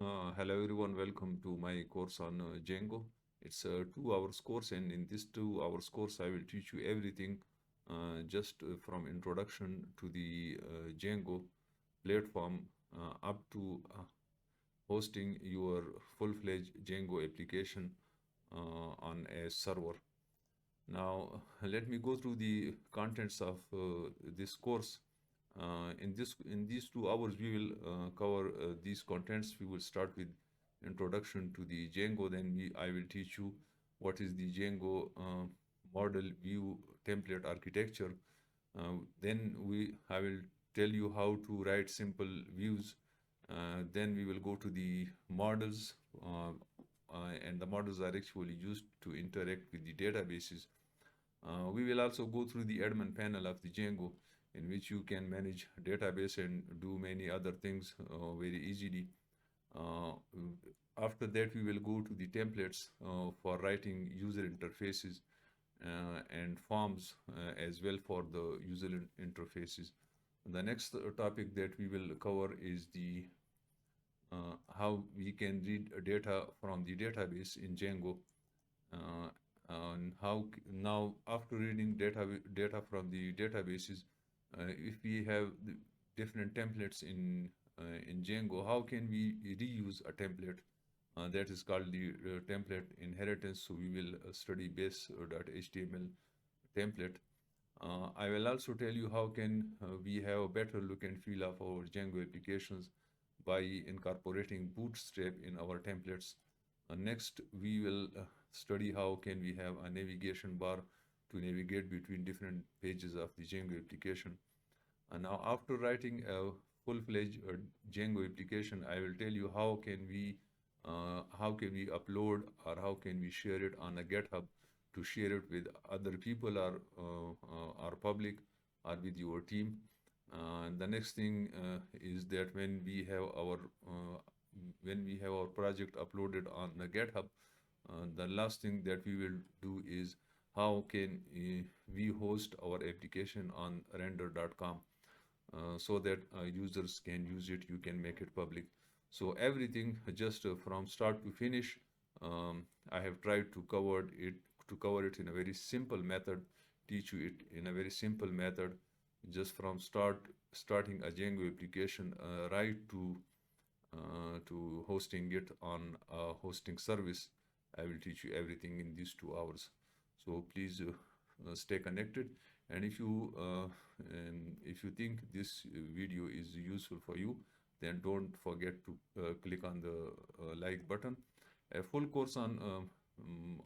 Hello everyone, welcome to my course on Django. It's a 2 hours course, and in this 2 hours course, I will teach you everything just from introduction to the Django platform up to hosting your full-fledged Django application on a server. Now, let me go through the contents of this course. In these 2 hours, we will cover these contents. We will start with introduction to the Django. Then I will teach you what is the Django model view template architecture. I will tell you how to write simple views. Then we will go to the models, and the models are actually used to interact with the databases. We will also go through the admin panel of the Django, in which you can manage database and do many other things very easily. Uh, After that, we will go to the templates for writing user interfaces and forms as well for the user interfaces. The next topic that we will cover is the how we can read data from the database in Django, uh, and how now after reading data from the databases, if we have different templates in Django, how can we reuse a template? That is called the template inheritance. So we will study base.html template. I will also tell you how can we have a better look and feel of our Django applications by incorporating bootstrap in our templates. Next, we will study how can we have a navigation bar to navigate between different pages of the Django application. And now, after writing a full-fledged Django application, I will tell you how can we upload or how can we share it on a GitHub to share it with other people or public or with your team. The next thing is that when we have our project uploaded on the GitHub, the last thing that we will do is how can we host our application on render.com so that users can use it, you can make it public. So everything just from start to finish, I have tried to cover it in a very simple method, teach you it in a very simple method, just from starting a Django application right to hosting it on a hosting service. I will teach you everything in these 2 hours. So please stay connected. And if you think this video is useful for you, then don't forget to click on the like button. A full course on the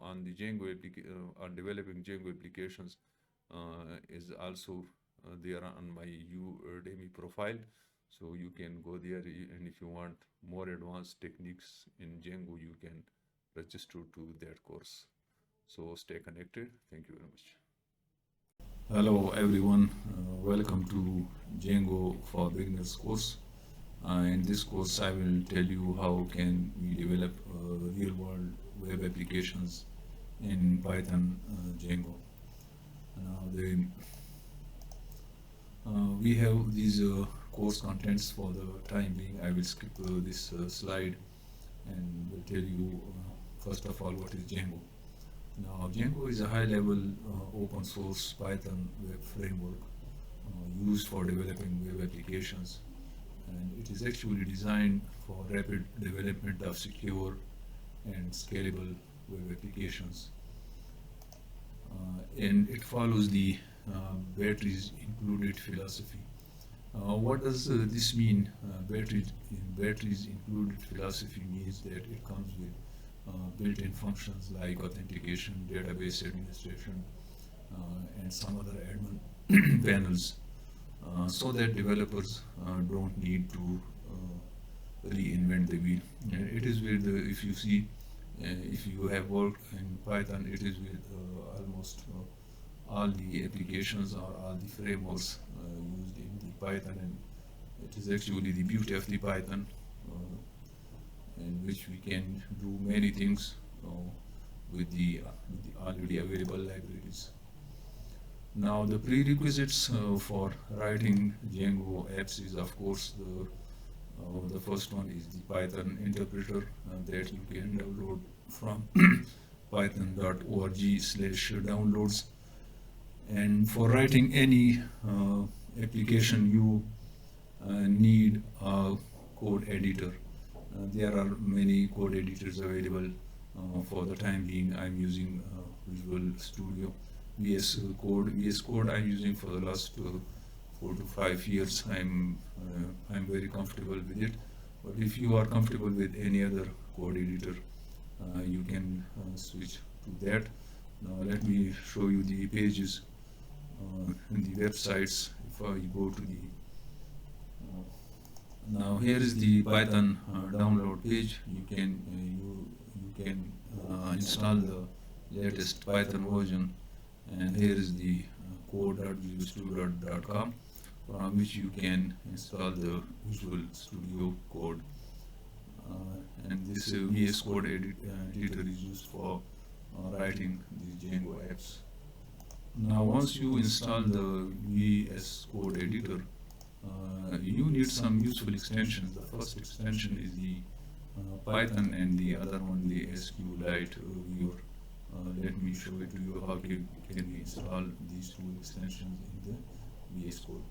on developing Django applications is also there on my Udemy profile. So you can go there, and if you want more advanced techniques in Django, you can register to that course. So stay connected. Thank you very much. Hello everyone, welcome to Django for Beginners course. In this course, I will tell you how can we develop real-world web applications in Python Django. We have these course contents. For the time being, I will skip this slide and will tell you first of all what is Django. Now, Django is a high-level open source Python web framework used for developing web applications, and it is actually designed for rapid development of secure and scalable web applications. And it follows the batteries included philosophy. What does this mean? Batteries included philosophy means that it comes with built-in functions like authentication, database administration, and some other admin panels, so that developers don't need to reinvent the wheel. It is with, if you see, if you have worked in Python, it is with almost all the applications or all the frameworks used in the Python, and it is actually the beauty of the Python, in which we can do many things with the already available libraries. Now, the prerequisites for writing Django apps is, of course, The first one is the Python interpreter that you can download from python.org/downloads. And for writing any application, you need a code editor. There are many code editors available. For the time being, I'm using Visual Studio. VS Code I'm using for the last 4 to 5 years. I'm very comfortable with it. But if you are comfortable with any other code editor, you can switch to that. Now let me show you the pages in the websites. If I go to the now here is the Python download page. You can install the latest Python version, and here is the code.visualstudio.com from which you can install the Visual Studio code. And this VS Code editor is used for writing the Django apps. Now once you install the VS Code editor, you need some useful extensions. The first extension is the Python, and the other one the SQLite viewer. Let me show it to you how can we install these two extensions in the VS Code.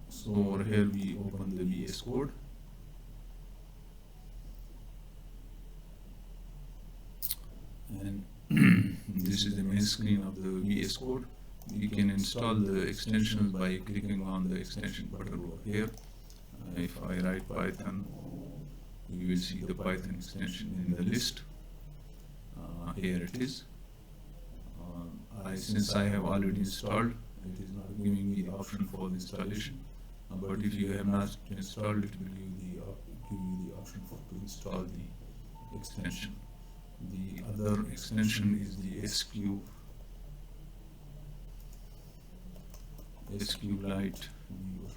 So over here we open the VS Code. And this is the main screen of the VS Code. You can install the extensions by clicking on the extension button over here. If I write Python, you will see the Python extension in the list. Here it is. Since I have already installed, it is not giving me the option for the installation. But if you have not installed, it will give you the option to install the extension. The other extension is the SQLite viewer.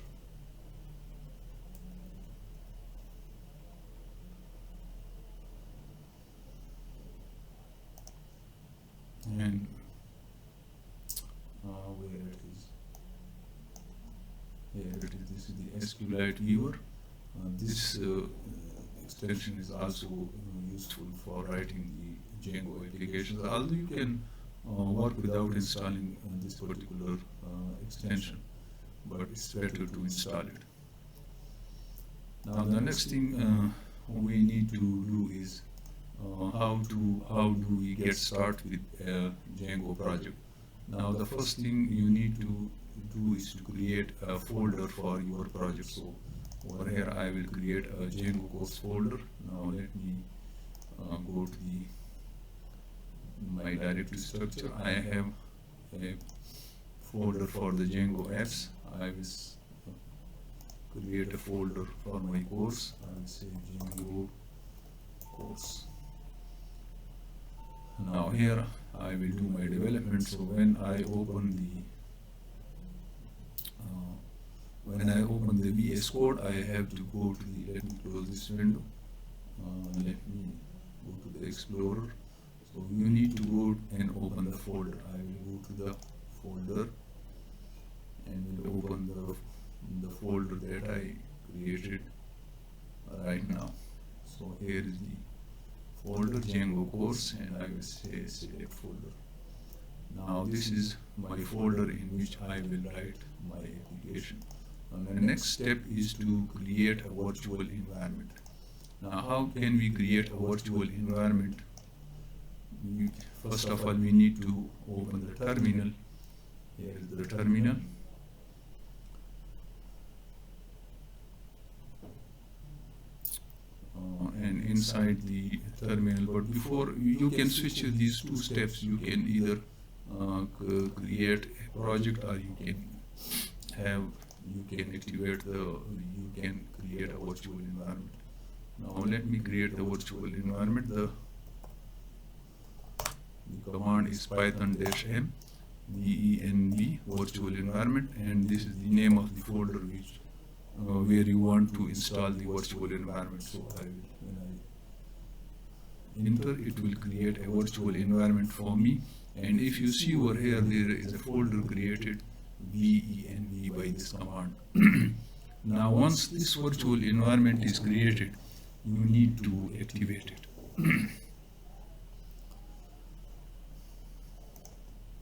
And where it is? Here it is. This is the SQLite viewer. This extension is also useful for writing the Django applications, although you can work without installing this particular extension, but it's better to install it. Now the next thing we need to do is how do we get started with a Django project. Now the first thing you need to do is to create a folder for your project. So over here I will create a Django course folder. Now let me go to my directory structure. I have a folder for the Django apps. I will create a folder for my course. I will say Django course. Now here I will do my development. So when I open the VS Code, I have to go to the, let me close this window. Let me go to the Explorer. So you need to go and open the folder. I will go to the folder and will open the folder that I created right now. So here is the folder Django course, and I will say select folder. Now this is my folder in which I will write my application. And the next step is to create a virtual environment. Now how can we create a virtual environment? First of all, we need to open the terminal. Here is the terminal. And inside the terminal, but before you can switch these two steps, you can either create a project, or you can create a virtual environment. Now let me create the virtual environment. The command is python-m venv virtual environment, and this is the name of the folder which where you want to install the virtual environment. So when I enter, it will create a virtual environment for me. And if you see over here, there is a folder created venv by this command. Now, once this virtual environment is created, you need to activate it.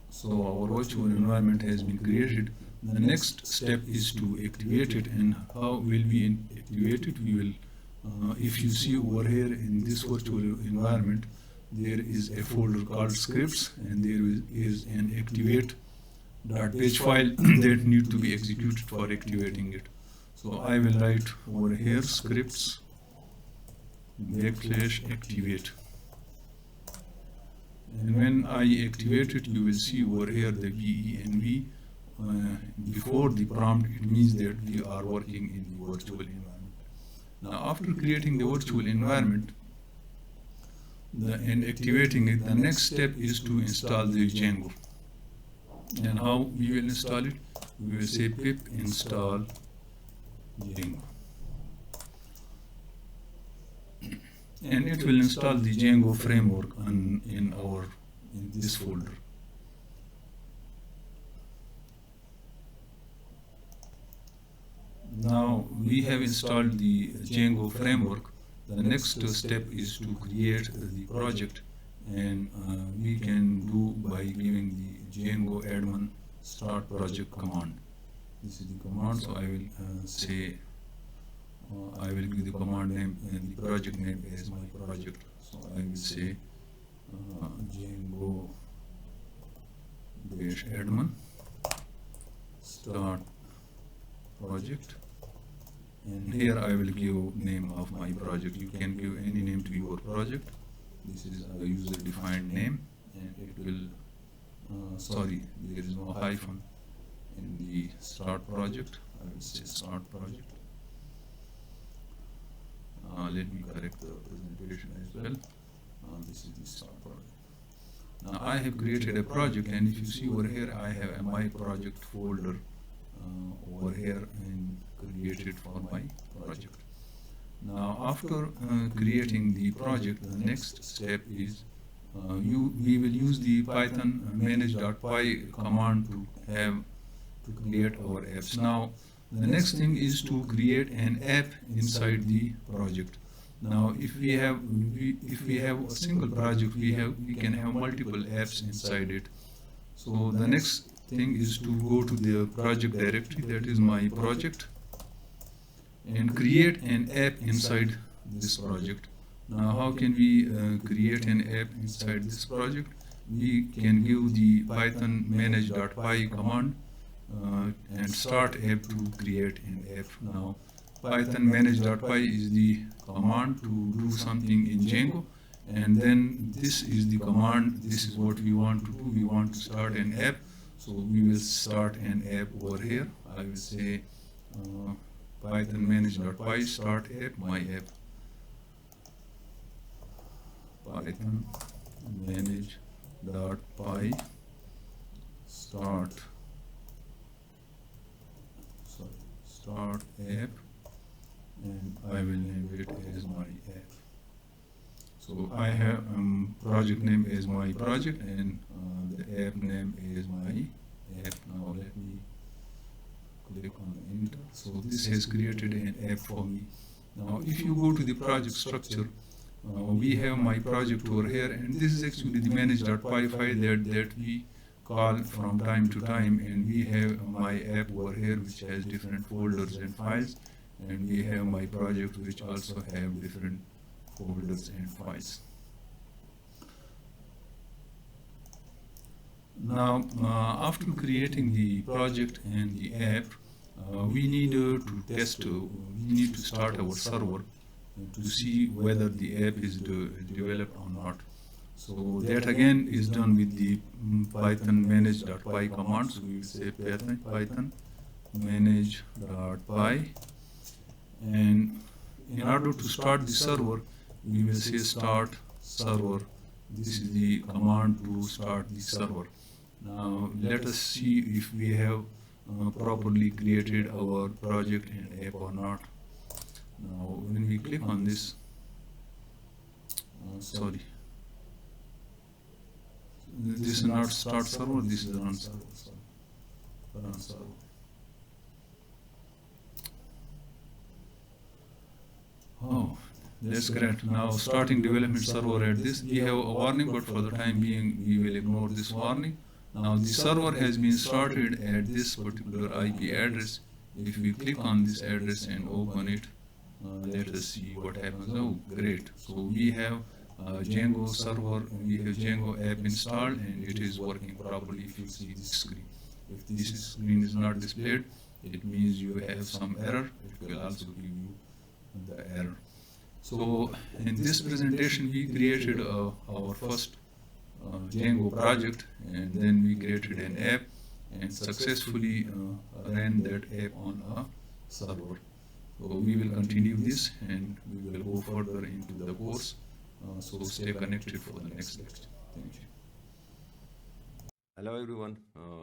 So our virtual environment has been created. The next step is to activate it. And how will we activate it? We will, if you see over here in this virtual environment, there is a folder called scripts, and there is an activate.page file that need to be executed for activating it. So I will write over here scripts \activate. And when I activate it, you will see over here the VENV. Before the prompt, it means that we are working in the virtual environment. Now, after creating the virtual environment and activating it, the next step is to install the Django. And how we will install it? We will say pip install Django. And it will install the Django framework in this folder. Now we have installed the Django framework. The next step is to create the project, and we can do by giving the Django admin start project command. This is the command, so I will say I will give the command name and the project name as my project. So I will say Django admin start project, and here I will give name of my project. You can give any name to your project. This is a user defined name, and it will sorry, there is no hyphen in the start project. I will say start project. Let me correct the presentation as well. This is the start project. Now I have created a project, and if you see over here, I have a my project folder over here and created for my project. Now after creating the project, the next step is we will use the Python manage.py command to create our apps. Now the next thing is to create an app inside the project. Now if we have a single project, we can have multiple apps inside it. So the next thing is to go to the project directory, that is my project, and create an app inside this project. Now how can we create an app inside this project? We can give the Python manage.py command and start app to create an app. Now Python manage.py is the command to do something in Django, and then this is the command. This is what we want to do. We want to start an app, so we will start an app over here. I will say Python manage.py start app, my app. Python manage.py start app, and I will name it as my app. So I have project name is my project, and the app name is my app. Now let me click on enter. So this has created an app for me. Now if you go to the project structure, we have my project over here, and this is actually the manage.py file that we call from time to time, and we have my app over here which has different folders and files, and we have my project which also have different folders and files. Now after creating the project and the app, we need to test, we need to start our server to see whether the app is developed or not. So that again is done with the Python manage.py command. So we will say Python manage.py, and in order to start the server, we will say start server. This is the command to start the server. Now let us see if we have properly created our project and app or not. Now when we click on this, sorry, this is not start server, this is run server. Run server. That's correct. Now, starting development server at this, we have a warning, but for the time being, we will ignore this warning. Now, the server has been started at this particular IP address. If we click on this address and open it, let us see what happens. Oh, great. So we have Django server, we have Django app installed, and it is working properly. If you see this screen, if this screen is not displayed, it means you have some error. It will also give you the error. So in this presentation, we created our first Django project, and then we created an app and successfully ran that app on a server. So we will continue this and we will go further into the course. So stay connected for the next lecture. Thank you. Hello everyone,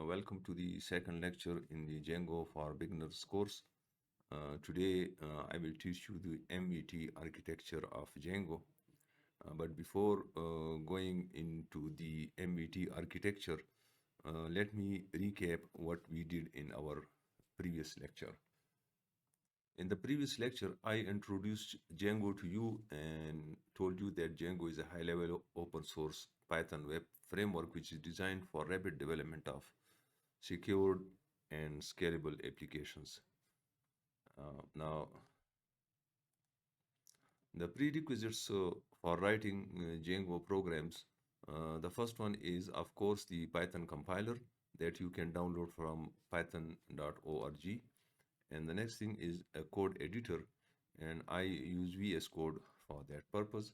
welcome to the second lecture in the Django for Beginners course. Today I will teach you the MVT architecture of Django. But before going into the MVT architecture, let me recap what we did in our previous lecture. In the previous lecture, I introduced Django to you and told you that Django is a high-level open source Python web framework which is designed for rapid development of secured and scalable applications. Now, the prerequisites for writing Django programs, the first one is, of course, the Python compiler that you can download from python.org. And the next thing is a code editor, and I use VS Code for that purpose.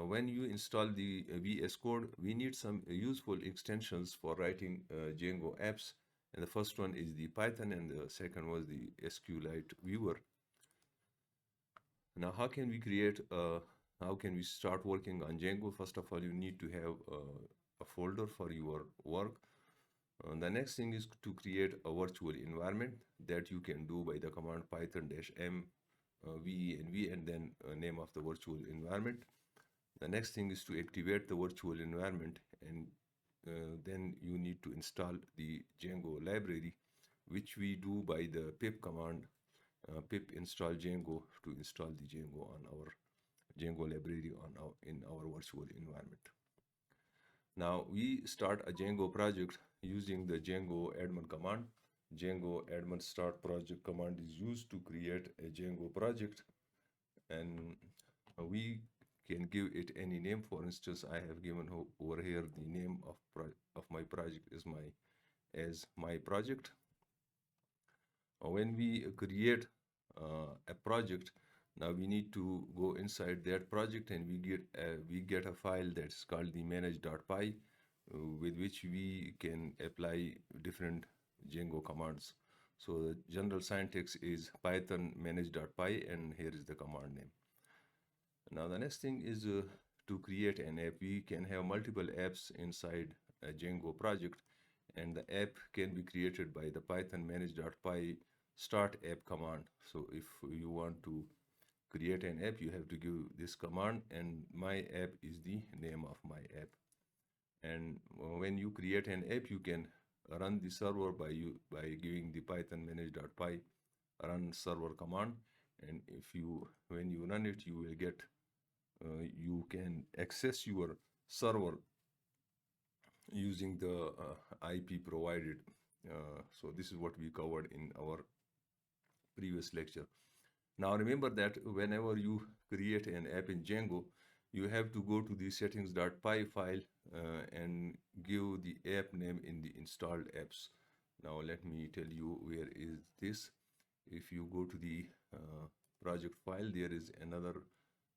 When you install the VS Code, we need some useful extensions for writing Django apps. And the first one is the Python, and the second was the SQLite viewer. Now, how can we start working on Django? First of all, you need to have a folder for your work. The next thing is to create a virtual environment that you can do by the command python-m venv and then name of the virtual environment. The next thing is to activate the virtual environment, and then you need to install the Django library, which we do by the pip command, pip install Django, to install the Django on our Django library in our virtual environment. Now we start a Django project using the Django admin command. Django admin start project command is used to create a Django project, and we can give it any name. For instance, I have given over here the name of my project is my project. When we create a project, now we need to go inside that project, and we get a file that's called the manage.py, with which we can apply different Django commands. So the general syntax is python manage.py, and here is the command name. Now the next thing is to create an app. We can have multiple apps inside a Django project, and the app can be created by the python manage.py start app command. So if you want to create an app, you have to give this command, and my app is the name of my app. And when you create an app, you can run the server by giving the python manage.py run server command, and when you run it, you will get you can access your server using the IP provided. So this is what we covered in our previous lecture. Now remember that whenever you create an app in Django, you have to go to the settings.py file and give the app name in the installed apps. Now let me tell you where is this. If you go to the project file, there is another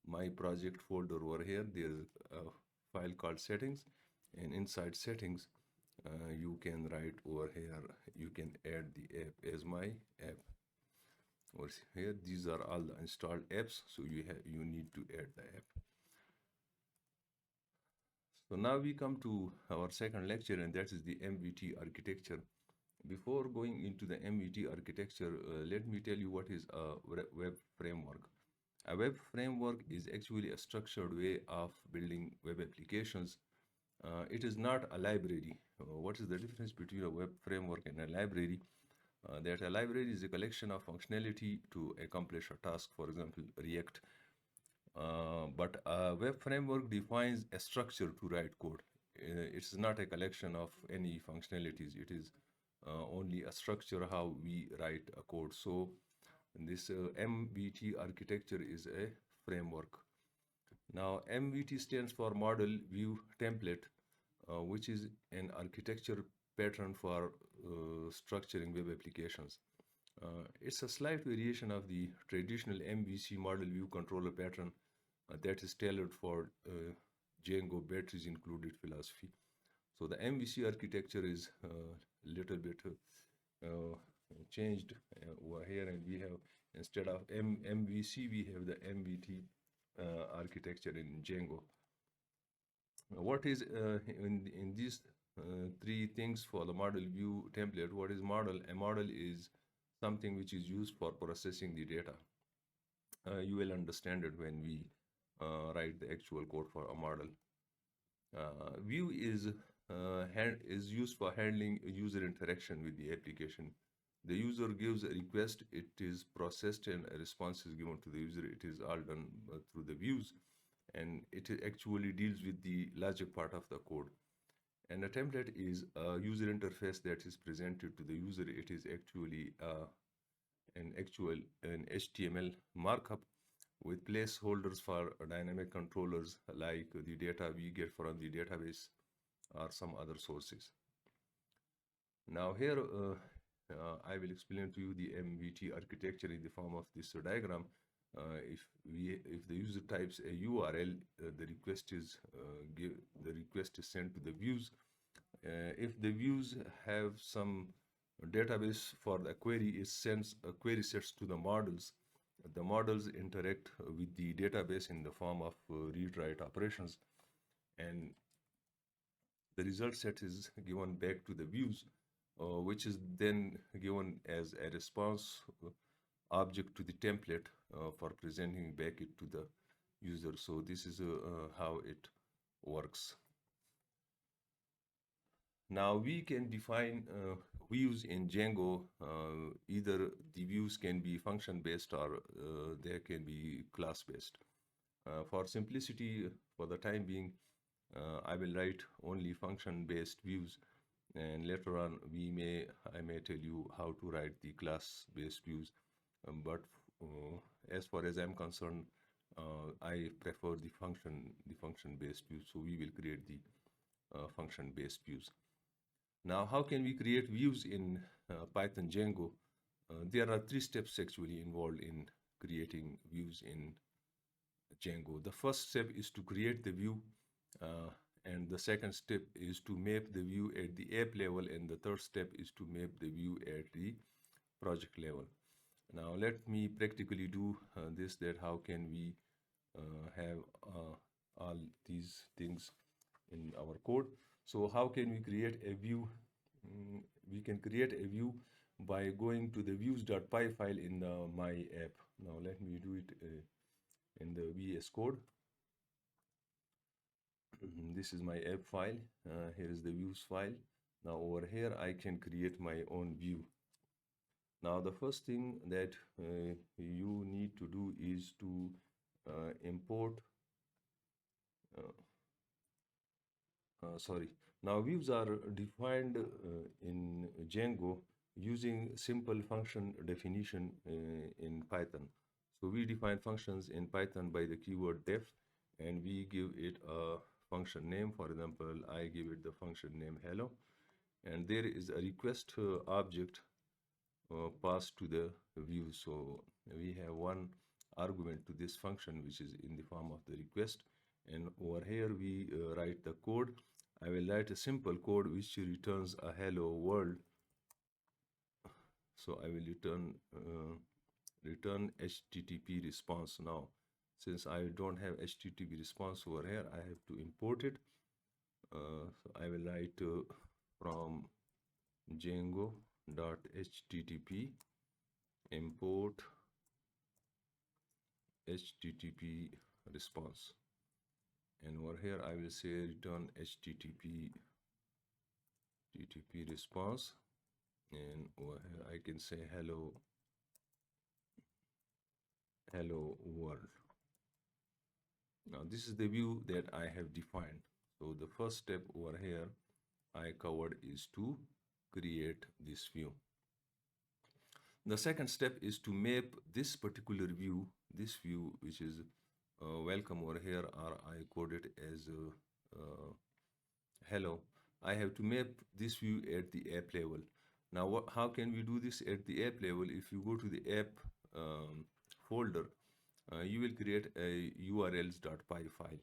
my project folder over here. There is a file called settings, and inside settings you can write over here, you can add the app as my app. Over here, these are all the installed apps, so you need to add the app. So now we come to our second lecture, and that is the MVT architecture. Before going into the MVT architecture, let me tell you what is a web framework. A web framework is actually a structured way of building web applications. It is not a library. What is the difference between a web framework and a library? That a library is a collection of functionality to accomplish a task. For example, React But a web framework defines a structure to write code. It's not a collection of any functionalities. It is only a structure how we write a code. So this MVT architecture is a framework. Now MVT stands for Model View Template, which is an architecture pattern for structuring web applications. It's a slight variation of the traditional MVC model view controller pattern that is tailored for Django batteries included philosophy. So the MVC architecture is a little bit changed over here, and we have, instead of MVC, we have the MVT architecture in Django. What is in these three things for the model view template? What is model? A model is something which is used for processing the data. You will understand it when we write the actual code for a model. View is used for handling user interaction with the application. The user gives a request, it is processed, and a response is given to the user. It is all done through the views, and it actually deals with the logic part of the code. And a template is a user interface that is presented to the user. It is actually an HTML markup with placeholders for dynamic controllers like the data we get from the database or some other sources. Now here I will explain to you the MVT architecture in the form of this diagram. If the user types a URL, the request is sent to the views. If the views have some database for the query, it sends a query sets to the models. The models interact with the database in the form of read-write operations, and the result set is given back to the views, which is then given as a response object to the template for presenting back it to the user. So this is how it works. Now we can define views in Django. Either the views can be function based or they can be class based. For simplicity, for the time being, I will write only function based views, and later on I may tell you how to write the class based views. But as far as I'm concerned, I prefer the function based views. So we will create the function based views. Now, how can we create views in Python Django? There are three steps actually involved in creating views in Django. The first step is to create the view, and the second step is to map the view at the app level, and the third step is to map the view at the project level. Now, let me practically do this, that how can we have all these things in our code. So how can we create a view? We can create a view by going to the views.py file in my app. Now let me do it in the VS Code. This is my app file. Here is the views file. Now over here I can create my own view. Now the first thing that you need to do is to import Now views are defined in Django using simple function definition in Python. So we define functions in Python by the keyword def, and we give it a function name. For example, I give it the function name hello, and there is a request object passed to the view. So we have one argument to this function which is in the form of the request, and over here we write the code. I will write a simple code which returns a hello world. So I will return HTTP response. Now since I don't have HTTP response over here, I have to import it. So I will write from Django.http import HTTP response, and over here I will say return HTTP response, and over here I can say hello world. Now this is the view that I have defined. So the first step over here I covered is to create this view. The second step is to map this particular view, this view which is welcome over here, or I code it as hello. I have to map this view at the app level. Now, how can we do this at the app level? If you go to the app folder, you will create a urls.py file.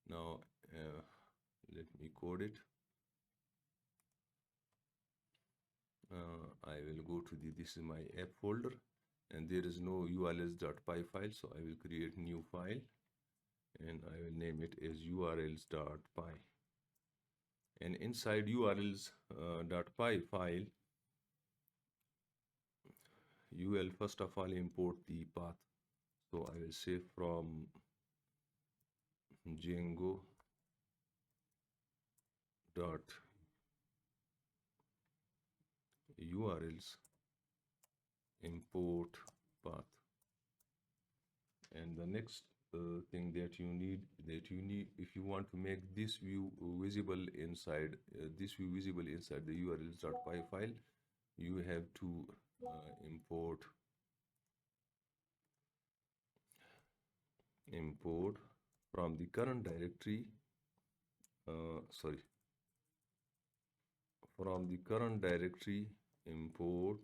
Now, let me code it. I will go to this is my app folder, and there is no urls.py file, so I will create new file, and I will name it as urls.py. And inside urls.py file, you will first of all import the path. So I will say from Django dot urls import path. And the next thing that you need if you want to make this view visible inside the urls.py file, you have to import from the current directory import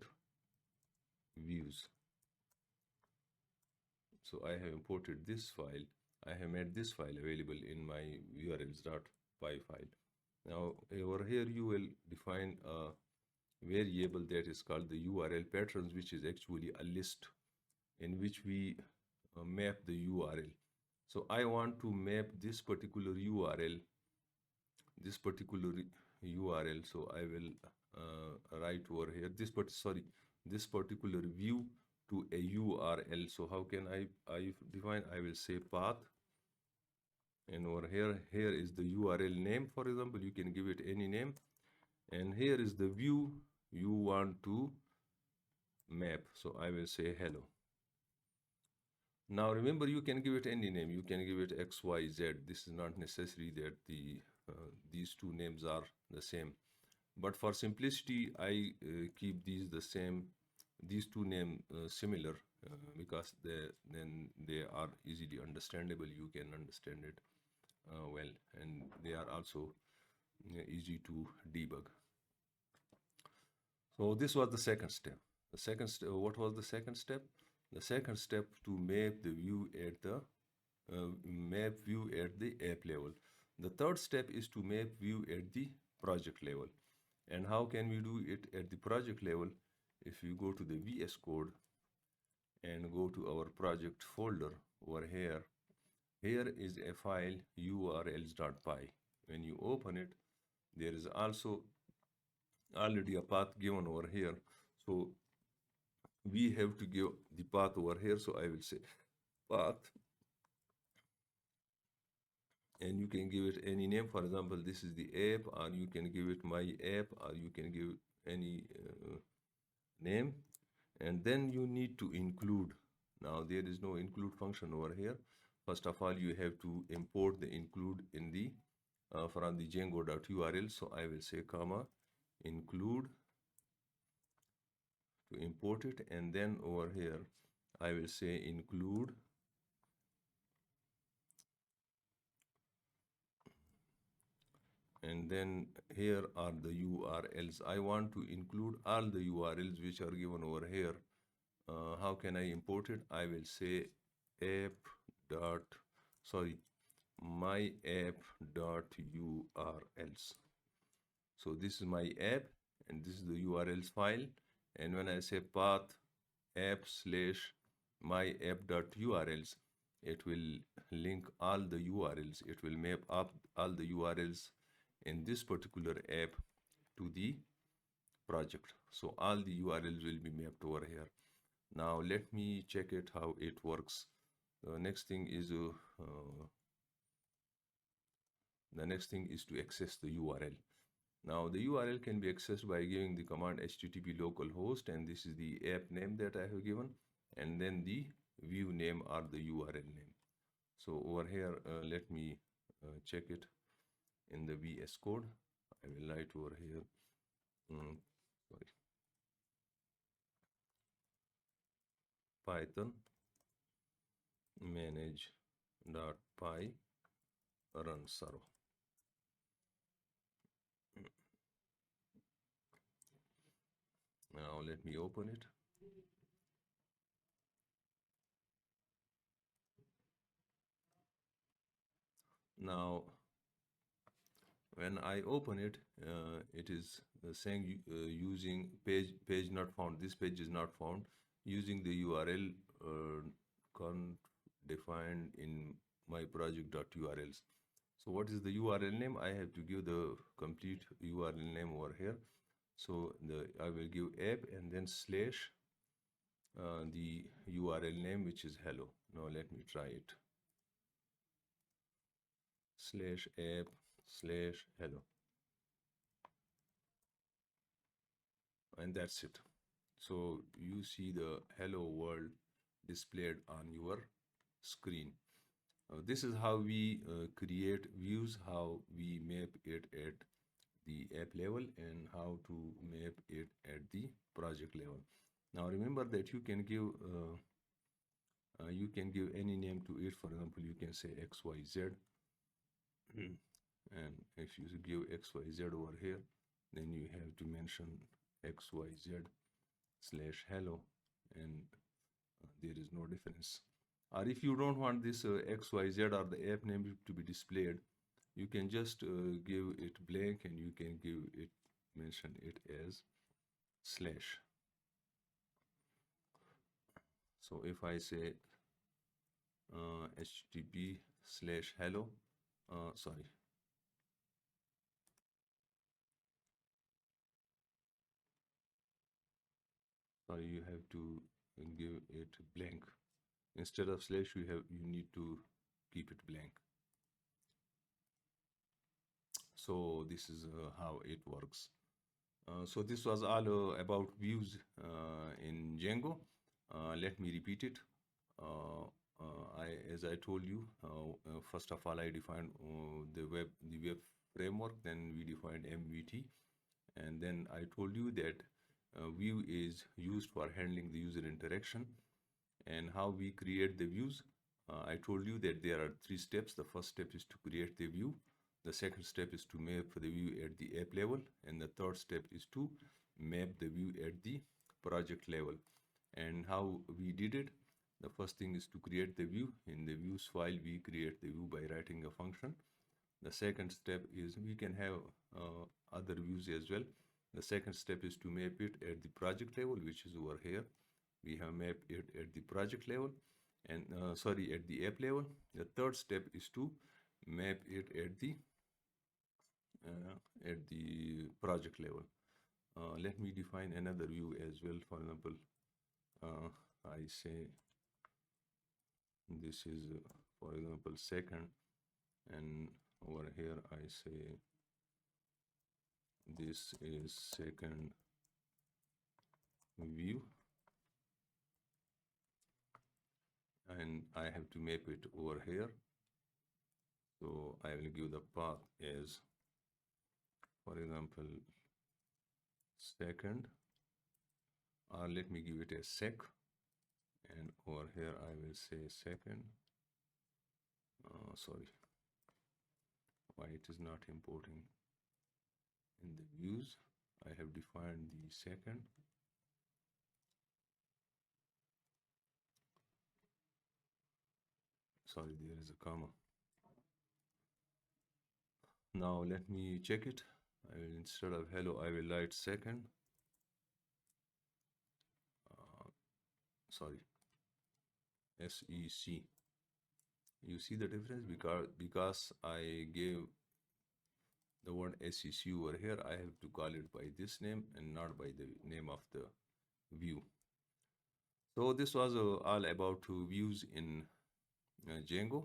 views. So I have imported this file. I have made this file available in my urls.py file. Now over here you will define a variable that is called the URL patterns, which is actually a list in which we map the URL. So I want to map this particular URL. So I will write over here this particular view to a URL. So how can I define? I will say path, and over here is the URL name. For example, you can give it any name, and here is the view you want to map. So I will say hello. Now remember, you can give it any name. You can give it XYZ. This is not necessary that these two names are the same, but for simplicity I keep these the same, these two names similar, because then they are easily understandable. You can understand it well, and they are also easy to debug. So this was the second step. What was the second step? The second step to map the view at the app level. The third step is to map view at the project level. And how can we do it at the project level? If you go to the VS Code and go to our project folder over here is a file urls.py. When you open it, there is also already a path given over here. So we have to give the path over here. So I will say path, and you can give it any name. For example, this is the app, or you can give it my app, or you can give any name. And then you need to include. Now there is no include function over here. First of all, you have to import the include in the from the django.url. So I will say comma include to import it, and then over here I will say include and then here are the URLs. I want to include all the URLs which are given over here. How can I import it? I will say my app.urls. So this is my app, and this is the URLs file. And when I say path app/my app.urls, it will link all the URLs. It will map up all the URLs in this particular app to the project. So all the URLs will be mapped over here. Now let me check it how it works. The next thing is to access the URL. Now the URL can be accessed by giving the command http localhost, and this is the app name that I have given, and then the view name or the URL name. So over here, let me check it in the VS Code. I will write over here, sorry, Python manage.py run server. Now let me open it. Now when I open it, it is saying using page not found. This page is not found using the URL defined in my project.urls. So what is the URL name? I have to give the complete URL name over here. So I will give app and then slash the URL name, which is hello. Now let me try it. Slash app slash hello. And that's it. So you see the hello world displayed on your screen. This is how we create views, how we map it at the app level, and how to map it at the project level. Now remember that you can give any name to it. For example, you can say XYZ. And if you give XYZ over here, then you have to mention XYZ slash hello, and there is no difference. Or if you don't want this XYZ or the app name to be displayed, you can just give it blank, and you can give it, mention it as slash. So if I say http slash hello, sorry, you have to give it blank. Instead of slash, you need to keep it blank. So this is how it works. So this was all about views in Django. Let me repeat it. As I told you, first of all, I defined the web framework. Then we defined MVT, and then I told you that view is used for handling the user interaction. And how we create the views, I told you that there are 3 steps. The first step is to create the view. The second step is to map the view at the app level, and the third step is to map the view at the project level. And how we did it? The first thing is to create the view. In the views file, we create the view by writing a function. The second step is we can have other views as well. The second step is to map it at the project level, which is over here. We have mapped it at the project level, and at the app level. The third step is to map it at the project level. Let me define another view as well. For example, I say this is for example second, and over here I say this is second view, and I have to map it over here. So I will give the path as, for example, second, or let me give it a sec, and over here I will say second. Sorry, why it is not importing in the views? I have defined the second. Sorry, there is a comma. Now let me check it. I will, instead of hello, I will write second. Sorry, SEC. You see the difference? Because I gave the word SEC over here, I have to call it by this name and not by the name of the view. So this was all about views in Django.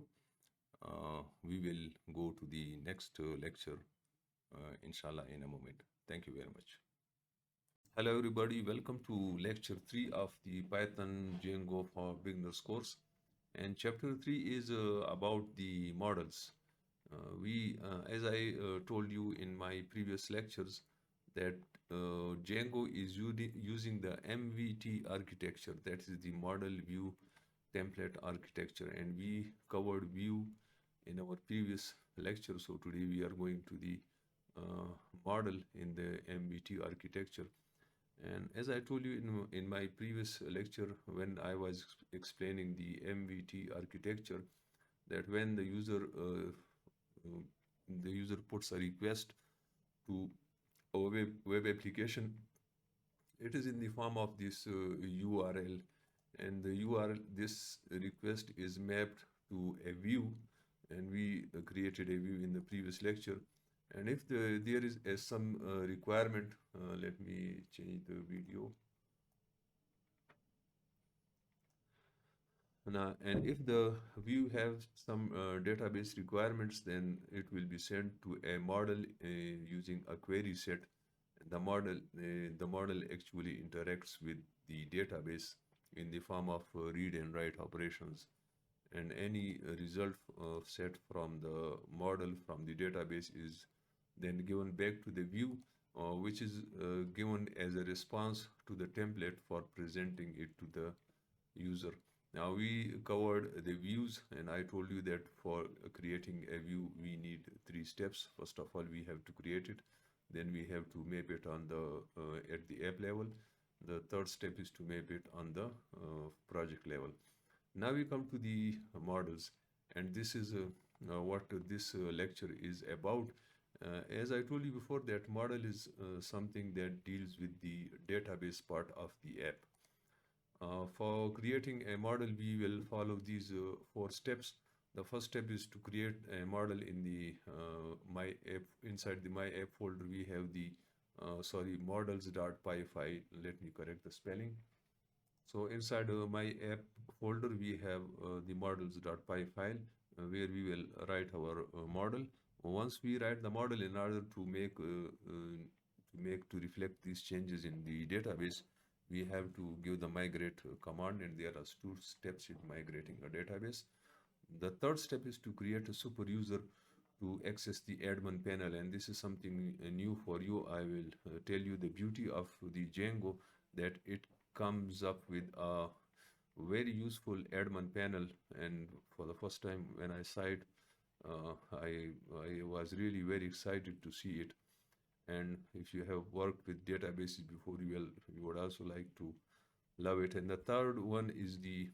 We will go to the next lecture, inshallah, in a moment. Thank you very much. Hello everybody, welcome to lecture 3 of the Python Django for Beginners course. And chapter 3 is about the models. As I told you in my previous lectures, that Django is using the MVT architecture, that is the model view template architecture, and we covered view in our previous lecture. So today we are going to the uh, model in the MVT architecture. And as I told you in my previous lecture, when I was explaining the MVT architecture, that when uh, the user puts a request to a web application, it is in the form of this URL, and the URL, this request is mapped to a view, and we created a view in the previous lecture. And if there is some requirement, let me change the video. Now, and if the view has some database requirements, then it will be sent to a model using a query set. The model actually interacts with the database in the form of read and write operations, and any result set from the model from the database is then given back to the view, which is given as a response to the template for presenting it to the user. Now we covered the views, and I told you that for creating a view we need 3 steps. First of all, we have to create it, then we have to map it on the at the app level. The third step is to map it on the project level. Now we come to the models, and this is what this lecture is about. As I told you before, that model is something that deals with the database part of the app. For creating a model, we will follow these 4 steps. The first step is to create a model in the my app. Inside the my app folder, we have the models.py file. Let me correct the spelling. So inside my app folder, we have the models.py file where we will write our model. Once we write the model, in order to to reflect these changes in the database, we have to give the migrate command, and there are 2 steps in migrating a database. The third step is to create a super user to access the admin panel, and this is something new for you. I will tell you the beauty of the Django, that it comes up with a very useful admin panel, and for the first time when I saw it, I was really very excited to see it. And if you have worked with databases before, you would also like to love it. And the third one is the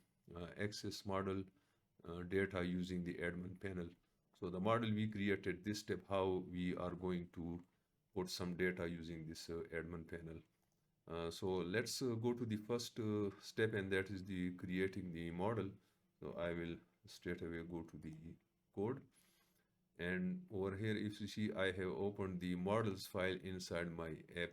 access model data using the admin panel. So the model we created, this step, how we are going to put some data using this admin panel. So let's go to the first step, and that is the creating the model. So I will straight away go to the code, and over here, if you see, I have opened the models file inside my app.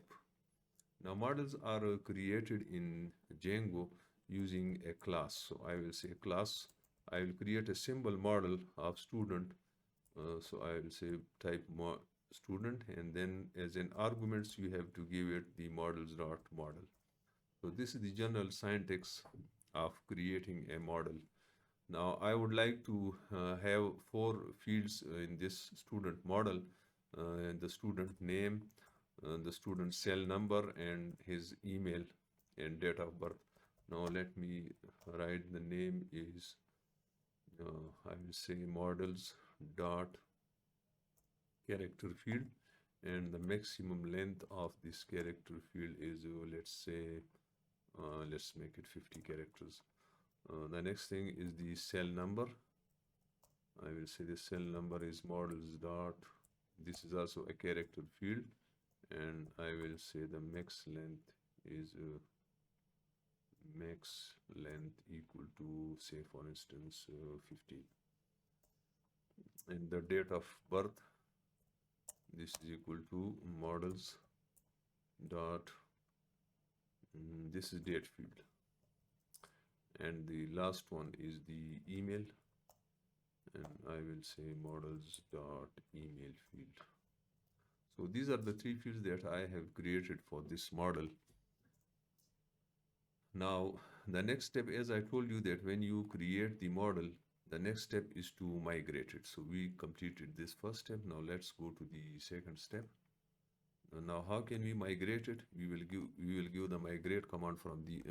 Now models are created in Django using a class. So I will say class. I will create a symbol model of student. So I will say type student, and then as an arguments you have to give it the models.model. So this is the general syntax of creating a model. Now I would like to have 4 fields in this student model, and the student name, the student cell number, and his email and date of birth. Now let me write the name is, I will say models dot character field, and the maximum length of this character field is let's make it 50 characters. The next thing is the cell number. I will say the cell number is models dot, this is also a character field, and I will say the max length is max length equal to, say for instance, 15. And the date of birth, this is equal to models dot, this is date field, and the last one is the email, and I will say models dot email field. So these are the 3 fields that I have created for this model. Now the next step, as I told you, that when you create the model, the next step is to migrate it. So we completed this first step. Now let's go to the second step. Now how can we migrate it? We will give the migrate command from the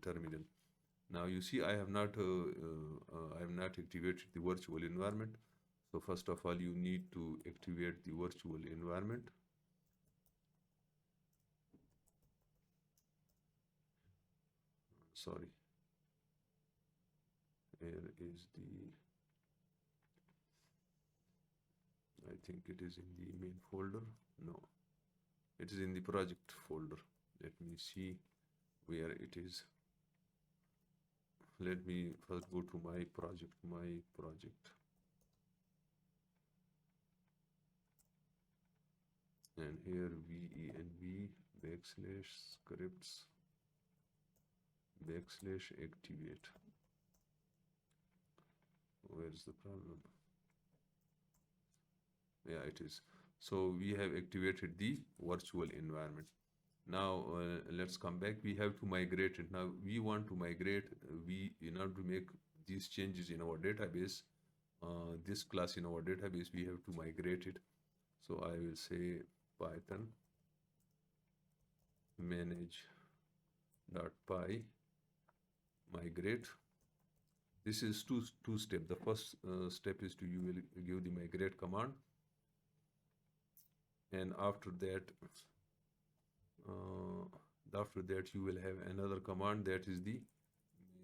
terminal. Now you see I have not activated the virtual environment. So first of all, you need to activate the virtual environment. Sorry, here is the, I think it is in the main folder. No, it is in the project folder. Let me see where it is. Let me first go to my project, and here venv backslash scripts backslash activate. Where is the problem? Yeah, it is. So we have activated the virtual environment. Now let's come back. We have to migrate it. Now we want to migrate, in order to make these changes in our database, this class in our database, we have to migrate it. So I will say Python manage.py migrate. This is two step. The first step is you will give the migrate command, and after that you will have another command, that is the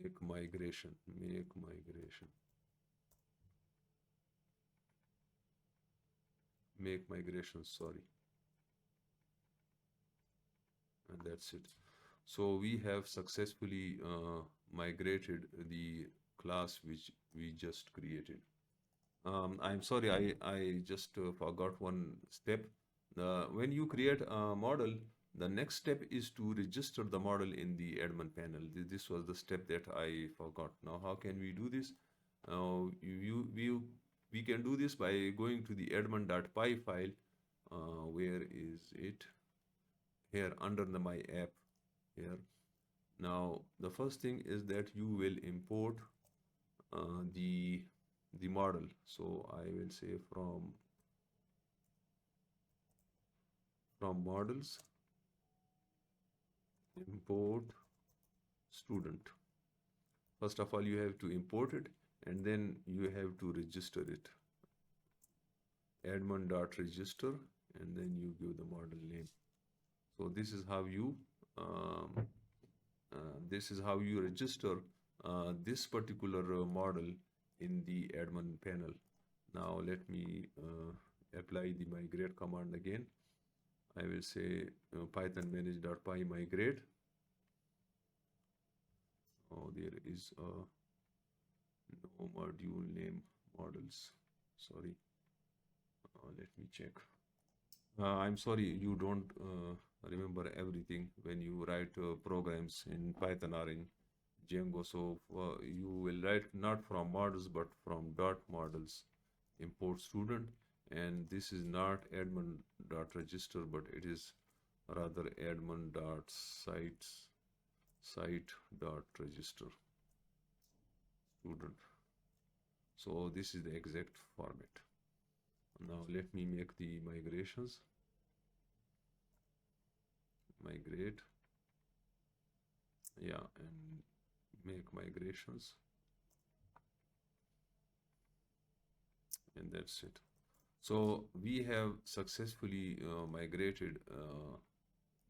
make migration. Sorry, and that's it. So we have successfully migrated the class which we just created. I'm sorry, I just forgot one step. When you create a model, the next step is to register the model in the admin panel. This was the step that I forgot. Now, how can we do this? We can do this by going to the admin.py file. Where is it? Here under the my app here. Now the first thing is that you will import the model. So I will say from models import student. First of all, you have to import it, and then you have to register it. admin.register, and then you give the model name. So this is how you register this particular model in the admin panel. Now let me apply the migrate command again. I will say Python manage.py migrate. Oh, there is no module name models. Sorry. Let me check. I'm sorry, you don't remember everything when you write programs in Python or in Django. So you will write not from models but from dot models import student, and this is not admin.register, but it is rather admin.site.register student. So this is the exact format. Now let me make the migrations. Migrate. Yeah, and make migrations. And that's it. So we have successfully migrated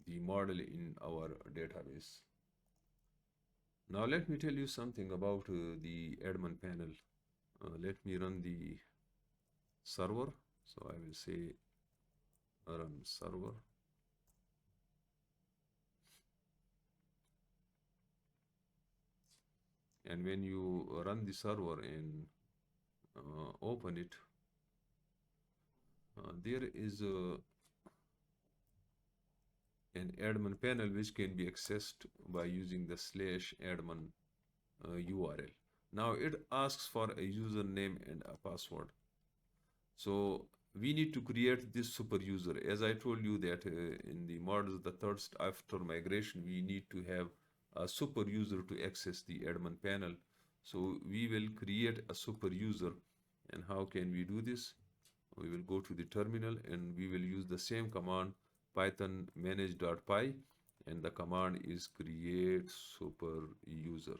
the model in our database. Now let me tell you something about the admin panel. Let me run the server. So I will say run server. And when you run the server and open it, there is an admin panel which can be accessed by using the /admin URL. Now it asks for a username and a password. So we need to create this super user. As I told you that in the models, the third after migration, we need to have a super user to access the admin panel. So we will create a super user. And how can we do this? We will go to the terminal and we will use the same command, python manage.py, and the command is create super user.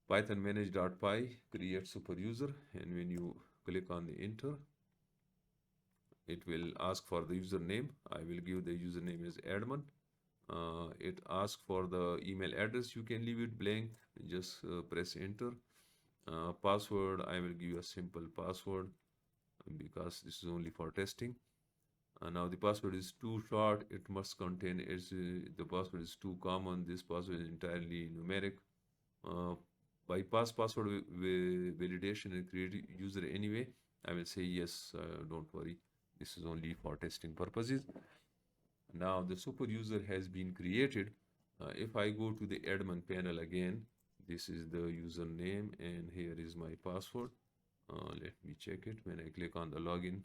Python manage.py create super user, and when you click on the enter, it will ask for the username. I will give the username as admin. It asks for the email address. You can leave it blank, just press enter. Password, I will give you a simple password because this is only for testing. Now the password is too short, it must contain, the password is too common, this password is entirely numeric. Bypass password validation and create user anyway. I will say yes, don't worry, this is only for testing purposes. Now the super user has been created. If I go to the admin panel again, this is the username and here is my password. Let me check it. When I click on the login,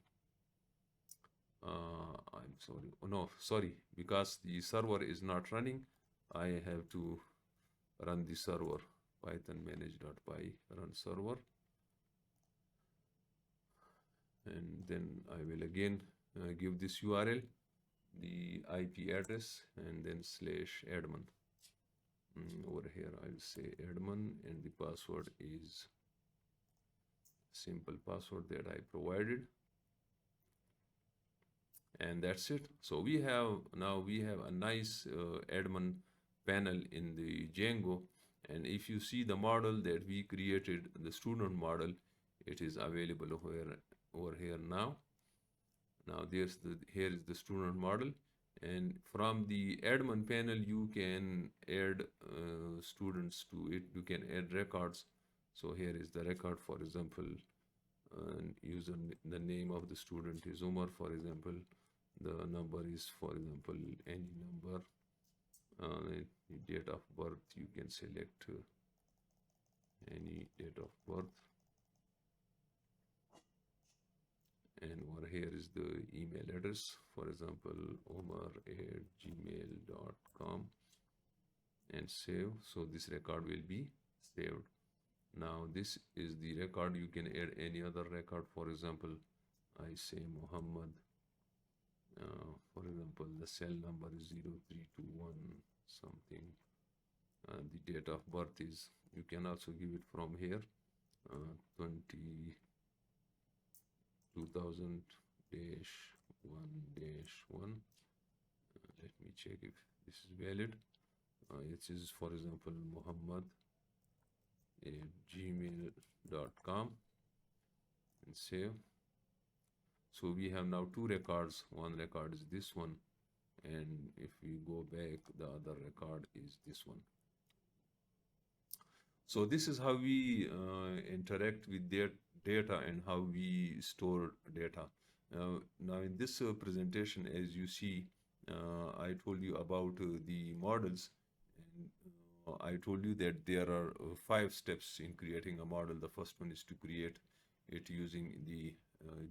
I'm sorry, oh, no, sorry, because the server is not running, I have to run the server. Python manage.py run server, and then I will again give this URL, the IP address, and then /admin. Over here I will say admin, and the password is simple password that I provided, and that's it. So we have a nice admin panel in the Django, and if you see the model that we created, the student model, it is available over here now. Now here is the student model, and from the admin panel you can add students to it. You can add records. So here is the record, for example, user, the name of the student is Umar, for example. The number is, for example, any number. The date of birth, you can select any date of birth. And over here is the email address, for example, omar@gmail.com, and save. So this record will be saved. Now this is the record. You can add any other record. For example, I say Muhammad. For example, the cell number is 0321 something. The date of birth is, you can also give it from here, 2000-1-1. Let me check if this is valid. It is, for example, Muhammad@gmail.com, and save. So we have now two records. One record is this one, and if we go back, the other record is this one. So this is how we interact with their data and how we store data. Now in this presentation, as you see, I told you about the models, and I told you that there are 5 steps in creating a model. The first one is to create it using the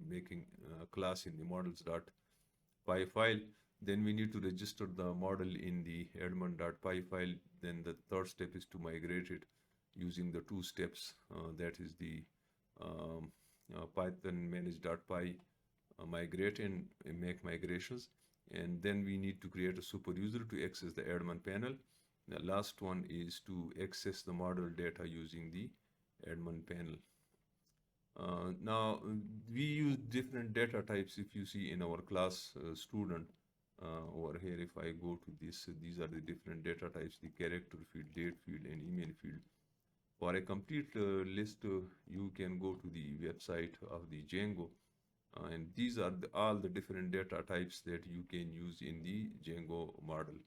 making a class in the models.py file. Then we need to register the model in the admin.py file. Then the third step is to migrate it using the 2 steps, that is the Python manage.py migrate and make migrations. And then we need to create a super user to access the admin panel. The last one is to access the model data using the admin panel. Now we use different data types. If you see in our class student, over here, if I go to this, these are the different data types: the character field, date field, and email field. For a complete list, you can go to the website of the Django, and these are all the different data types that you can use in the Django model.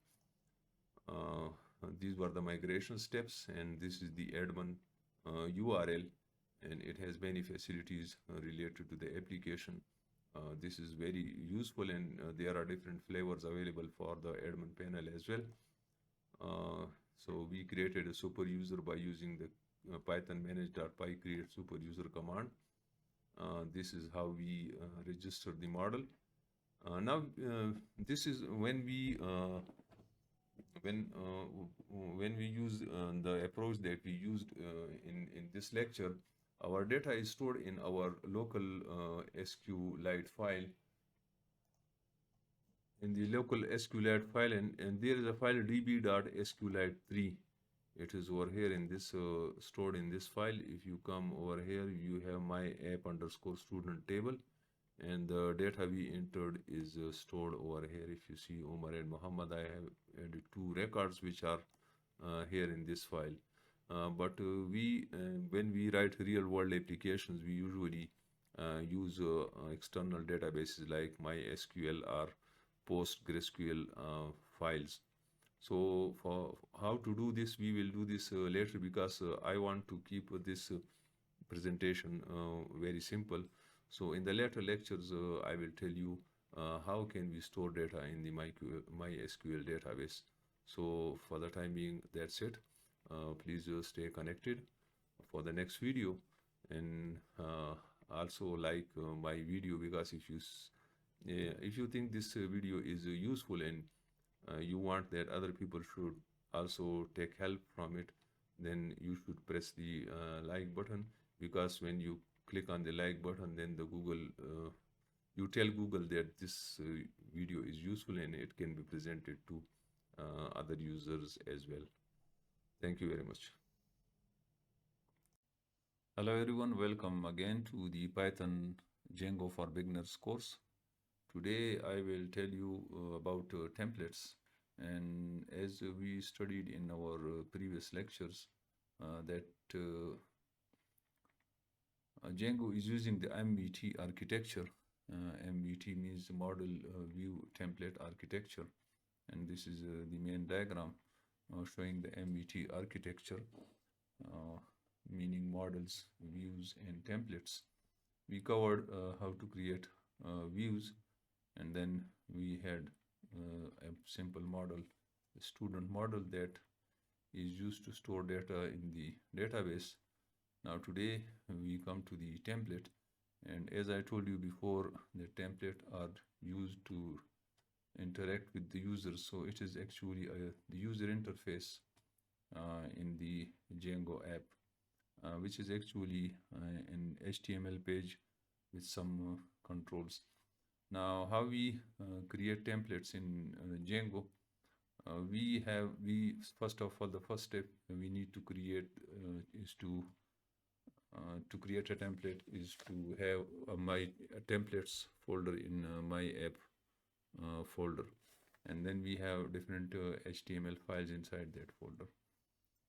These were the migration steps, and this is the admin URL, and it has many facilities related to the application. This is very useful, and there are different flavors available for the admin panel as well. So we created a super user by using the Python manage.py create super user command. This is how we register the model. Now, this is when we when we use the approach that we used in this lecture. Our data is stored in our local SQLite file. In the local SQLite file, and there is a file db.sqlite3. It is over here in this stored in this file. If you come over here, you have my app underscore student table, and the data we entered is stored over here. If you see Omar and Muhammad, I have added two records which are here in this file. But when we write real world applications, we usually use external databases like MySQL or PostgreSQL files. So for how to do this, we will do this later, because I want to keep this presentation very simple. So in the later lectures, I will tell you how can we store data in the MySQL database. So for the time being, that's it. Please stay connected for the next video, and also like my video, because if you think this video is useful, and you want that other people should also take help from it, then you should press the like button, because when you click on the like button, then the you tell Google that this video is useful and it can be presented to other users as well. Thank you very much. Hello everyone, welcome again to the Python Django for Beginners course. Today I will tell you about templates, and as we studied in our previous lectures, that Django is using the MVT architecture. MVT means model view template architecture, and this is the main diagram showing the MVT architecture, meaning models, views, and templates. We covered how to create views, and then we had a simple model, a student model that is used to store data in the database. Now today we come to the template, and as I told you before, the template are used to interact with the user. So it is actually the user interface in the Django app, which is actually an HTML page with some controls. Now, how we create templates in Django? We first of all, the first step we need to create is to create a template is to have my templates folder in my app folder, and then we have different HTML files inside that folder.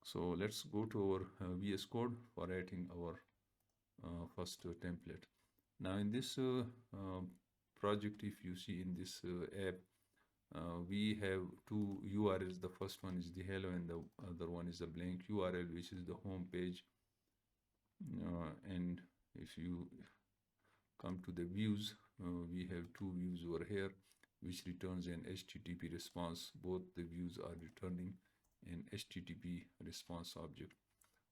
So let's go to our VS Code for writing our first template. Now in this project, if you see in this app, we have two URLs. The first one is the hello, and the other one is the blank URL, which is the home page. And if you come to the views, we have two views over here, which returns an HTTP response. Both the views are returning an HTTP response object.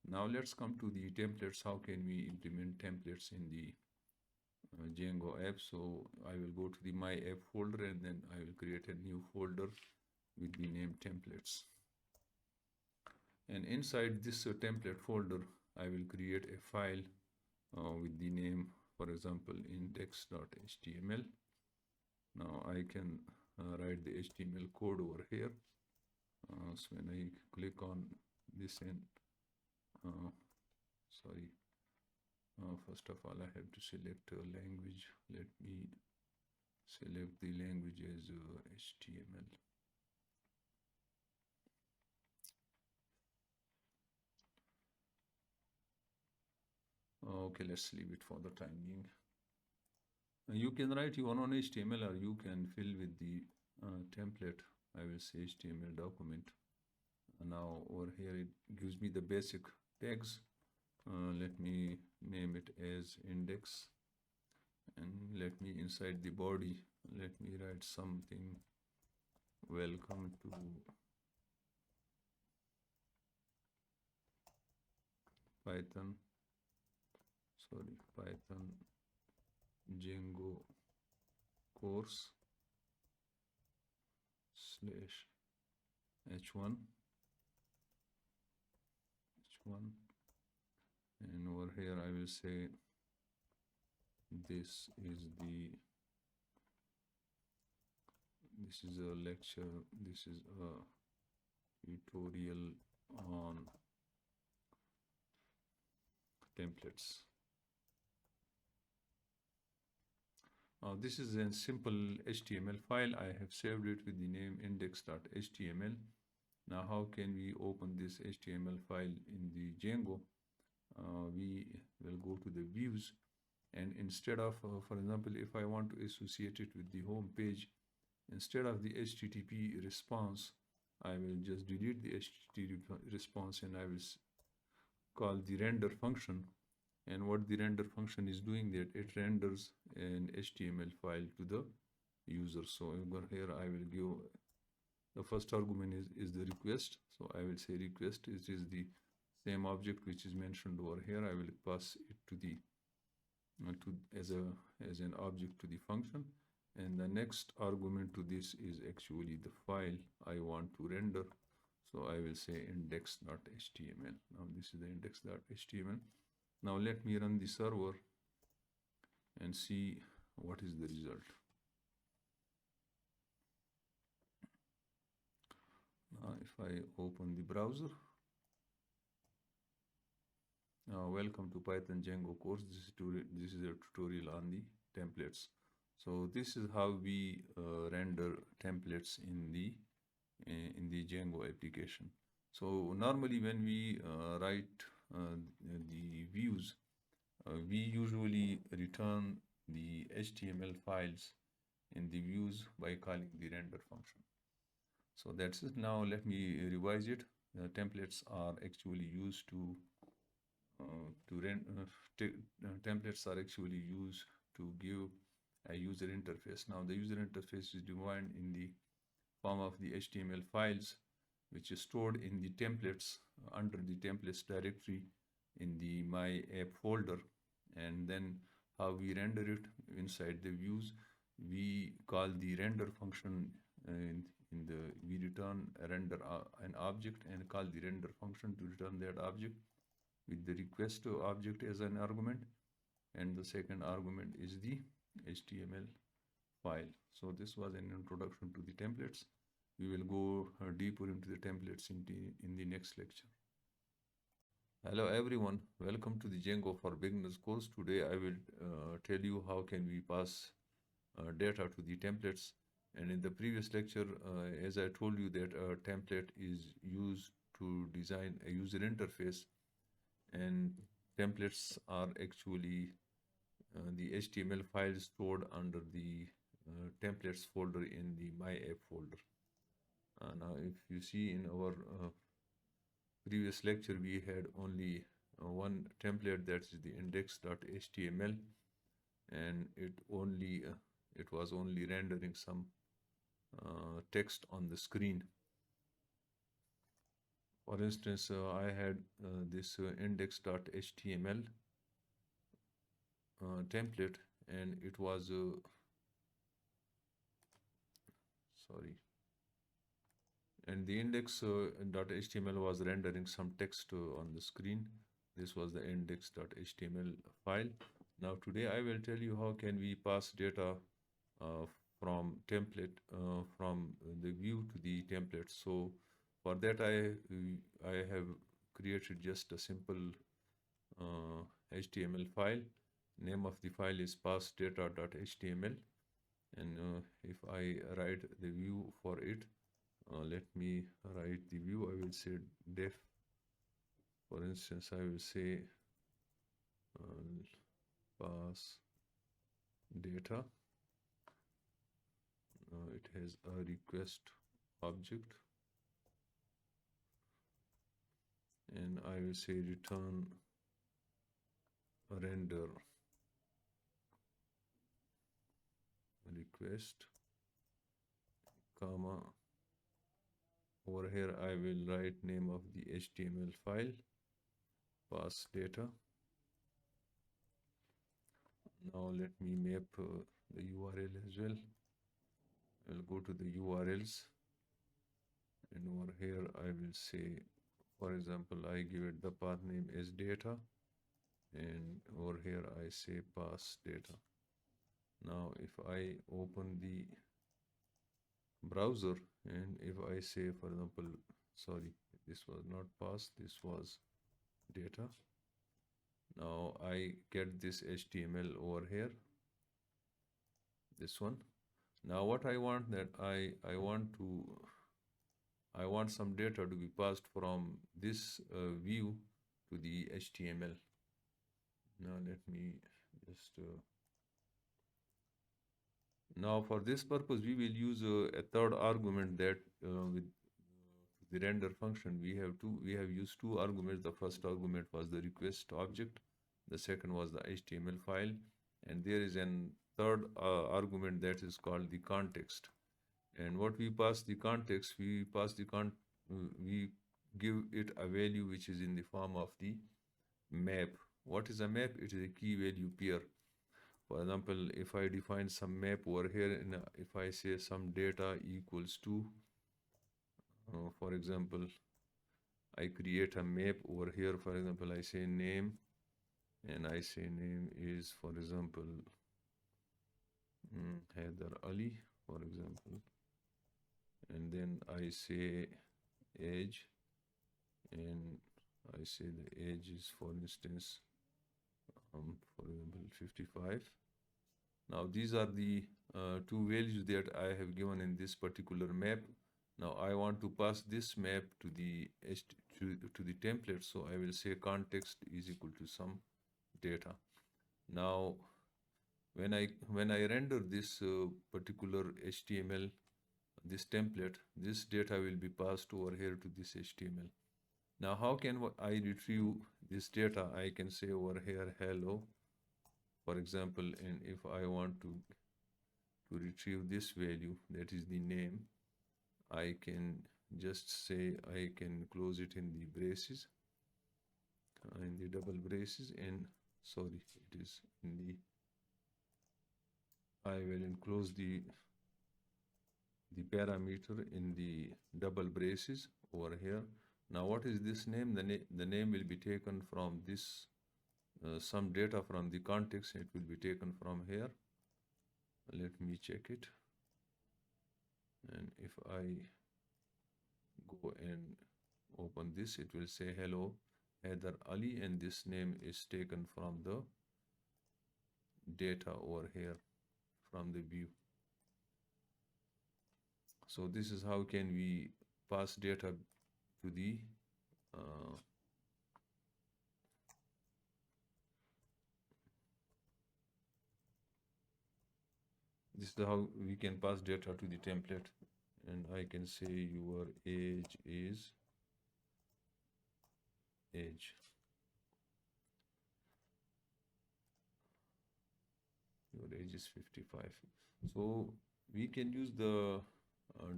Now let's come to the templates. How can we implement templates in the Django app? So I will go to the my app folder, and then I will create a new folder with the name templates. And inside this template folder, I will create a file with the name, for example, index.html. Now I can write the HTML code over here. So when I click on this, and first of all, I have to select a language. Let me select the language as HTML. Okay, let's leave it for the time being. You can write your own HTML, or you can fill with the template. I will say HTML document. Now over here it gives me the basic tags. Let me name it as index, and let me inside the body, let me write something. Welcome to Python Django course slash h1, and over here I will say this is a lecture, this is a tutorial on templates. This is a simple HTML file. I have saved it with the name index.html. Now how can we open this HTML file in the Django? We will go to the views, and instead of, for example, if I want to associate it with the home page, instead of the HTTP response, I will just delete the HTTP response and I will call the render function. And what the render function is doing, that it renders an HTML file to the user. So over here I will give the first argument is the request. So I will say request. It is the same object which is mentioned over here. I will pass it to the as an object to the function, and the next argument to this is actually the file I want to render. So I will say index.html. Now this is the index.html. Now let me run the server and see what is the result. Now if I open the browser, welcome to Python Django course. This is a tutorial on the templates. So this is how we render templates in the Django application. So normally when we write the views, we usually return the HTML files in the views by calling the render function. So that's it. Now let me revise it. Templates are actually used to templates are actually used to give a user interface. Now the user interface is defined in the form of the HTML files, which is stored in the templates under the templates directory in the my app folder. And then how we render it inside the views, we call the render function we return a render an object and call the render function to return that object with the request object as an argument, and the second argument is the HTML file. So this was an introduction to the templates. We will go deeper into the templates in the next lecture. Hello everyone, welcome to the Django for Beginners course. Today I will tell you how can we pass data to the templates. And in the previous lecture, as I told you that a template is used to design a user interface, and templates are actually the HTML files stored under the templates folder in the my app folder. Now if you see in our previous lecture, we had only one template, that is the index.html, and it was only rendering some text on the screen. For instance, I had this index.html template, and it was and the index.html was rendering some text on the screen. This was the index.html file. Now today I will tell you how can we pass data from template from the view to the template. So for that I have created just a simple HTML file. Name of the file is passdata.html, and if I write the view for it, let me write the view. I will say def. For instance, I will say pass data. It has a request object, and I will say return render request, comma, over here I will write name of the HTML file, pass data. Now let me map the URL as well. I'll go to the URLs, and over here I will say, for example, I give it the path name as data, and over here I say pass data. Now if I open the browser, and if I say, for example, sorry, this was not pass, this was data. Now I get this HTML over here, this one. Now what I want, that I want some data to be passed from this view to the HTML. Now let me just now for this purpose we will use a third argument, that with the render function we have used two arguments. The first argument was the request object, the second was the HTML file, and there is an third argument that is called the context. And what we pass the context, we give it a value which is in the form of the map. What is a map? It is a key value pair. For example, if I define some map over here, and if I say some data equals to, for example, I create a map over here. For example, I say name, and I say name is, for example, Heather Ali, for example, and then I say age, and I say the age is, for instance, for example, 55. Now these are the two values that I have given in this particular map. Now I want to pass this map to the template, so I will say context is equal to some data. Now when I render this particular HTML, this template, this data will be passed over here to this HTML. Now how can I retrieve this data? I can say over here hello, for example, and if I want to retrieve this value, that is the name, I can just say, I can close it in the braces, in the double braces, and sorry, it is in the, I will enclose the parameter in the double braces over here. Now what is this name? The name will be taken from this some data from the context. It will be taken from here. Let me check it, and if I go and open this, it will say hello Heather Ali, and this name is taken from the data over here from the view. So this is how can we pass data to the this is how we can pass data to the template. And I can say your age is age. Your age is 55. So we can use the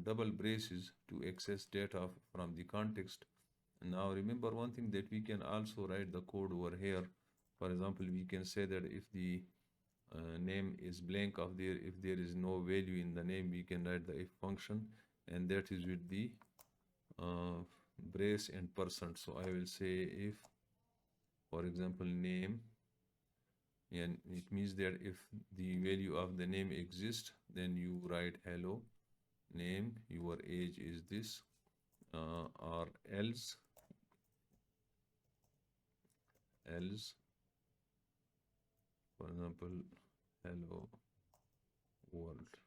double braces to access data from the context. Now remember one thing, that we can also write the code over here. For example, we can say that if the name is blank of there, if there is no value in the name, we can write the if function, and that is with the brace and %. So I will say if, for example, name, and it means that if the value of the name exists, then you write hello name, your age is this, or else for example, hello world,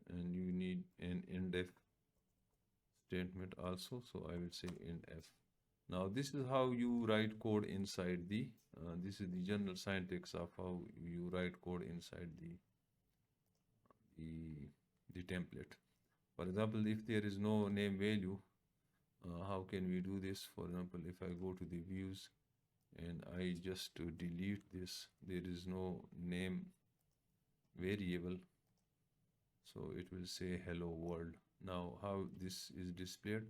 and you need an indef statement also, so I will say indef. Now this is how you write code inside the this is the general syntax of how you write code inside the template. For example, if there is no name value, how can we do this? For example, if I go to the views and I just delete this, there is no name variable, so it will say hello world. Now how this is displayed?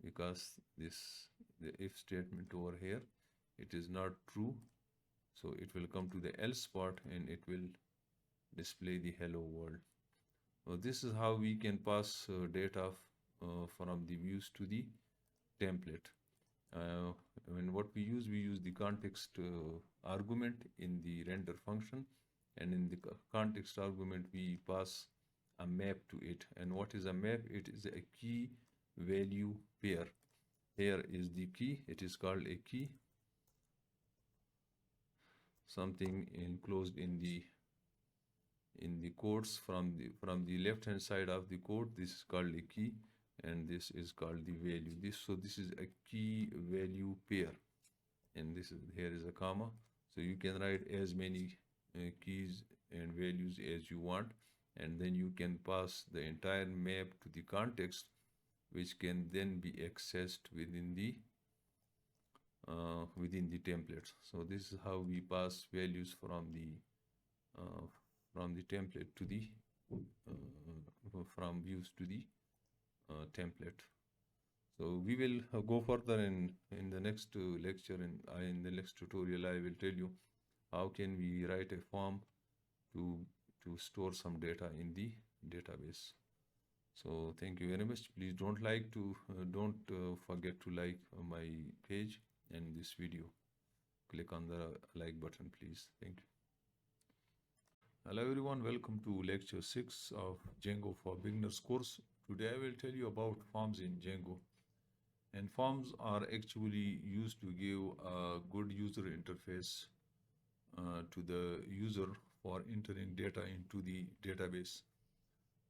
Because the if statement over here, it is not true, So it will come to the else part and it will display the hello world. So this is how we can pass data from the views to the template. Uh, and what we use the context argument in the render function, and in the context argument we pass a map to it. And what is a map? It is a key value pair. Here is the key, it is called a key, something enclosed in the quotes from the left hand side of the quote. This is called a key and this is called the value. This is a key value pair, and here is a comma, so you can write as many keys and values as you want, and then you can pass the entire map to the context, which can then be accessed within the templates. So this is how we pass values from the template to the from views to the template. So we will go further in the next lecture. In the next tutorial, I will tell you how can we write a form to store some data in the database. So thank you very much. Please don't forget to like my page and this video. Click on the like button, please. Thank you. Hello everyone, welcome to lecture 6 of Django for Beginners course. Today I will tell you about forms in Django. And forms are actually used to give a good user interface to the user for entering data into the database.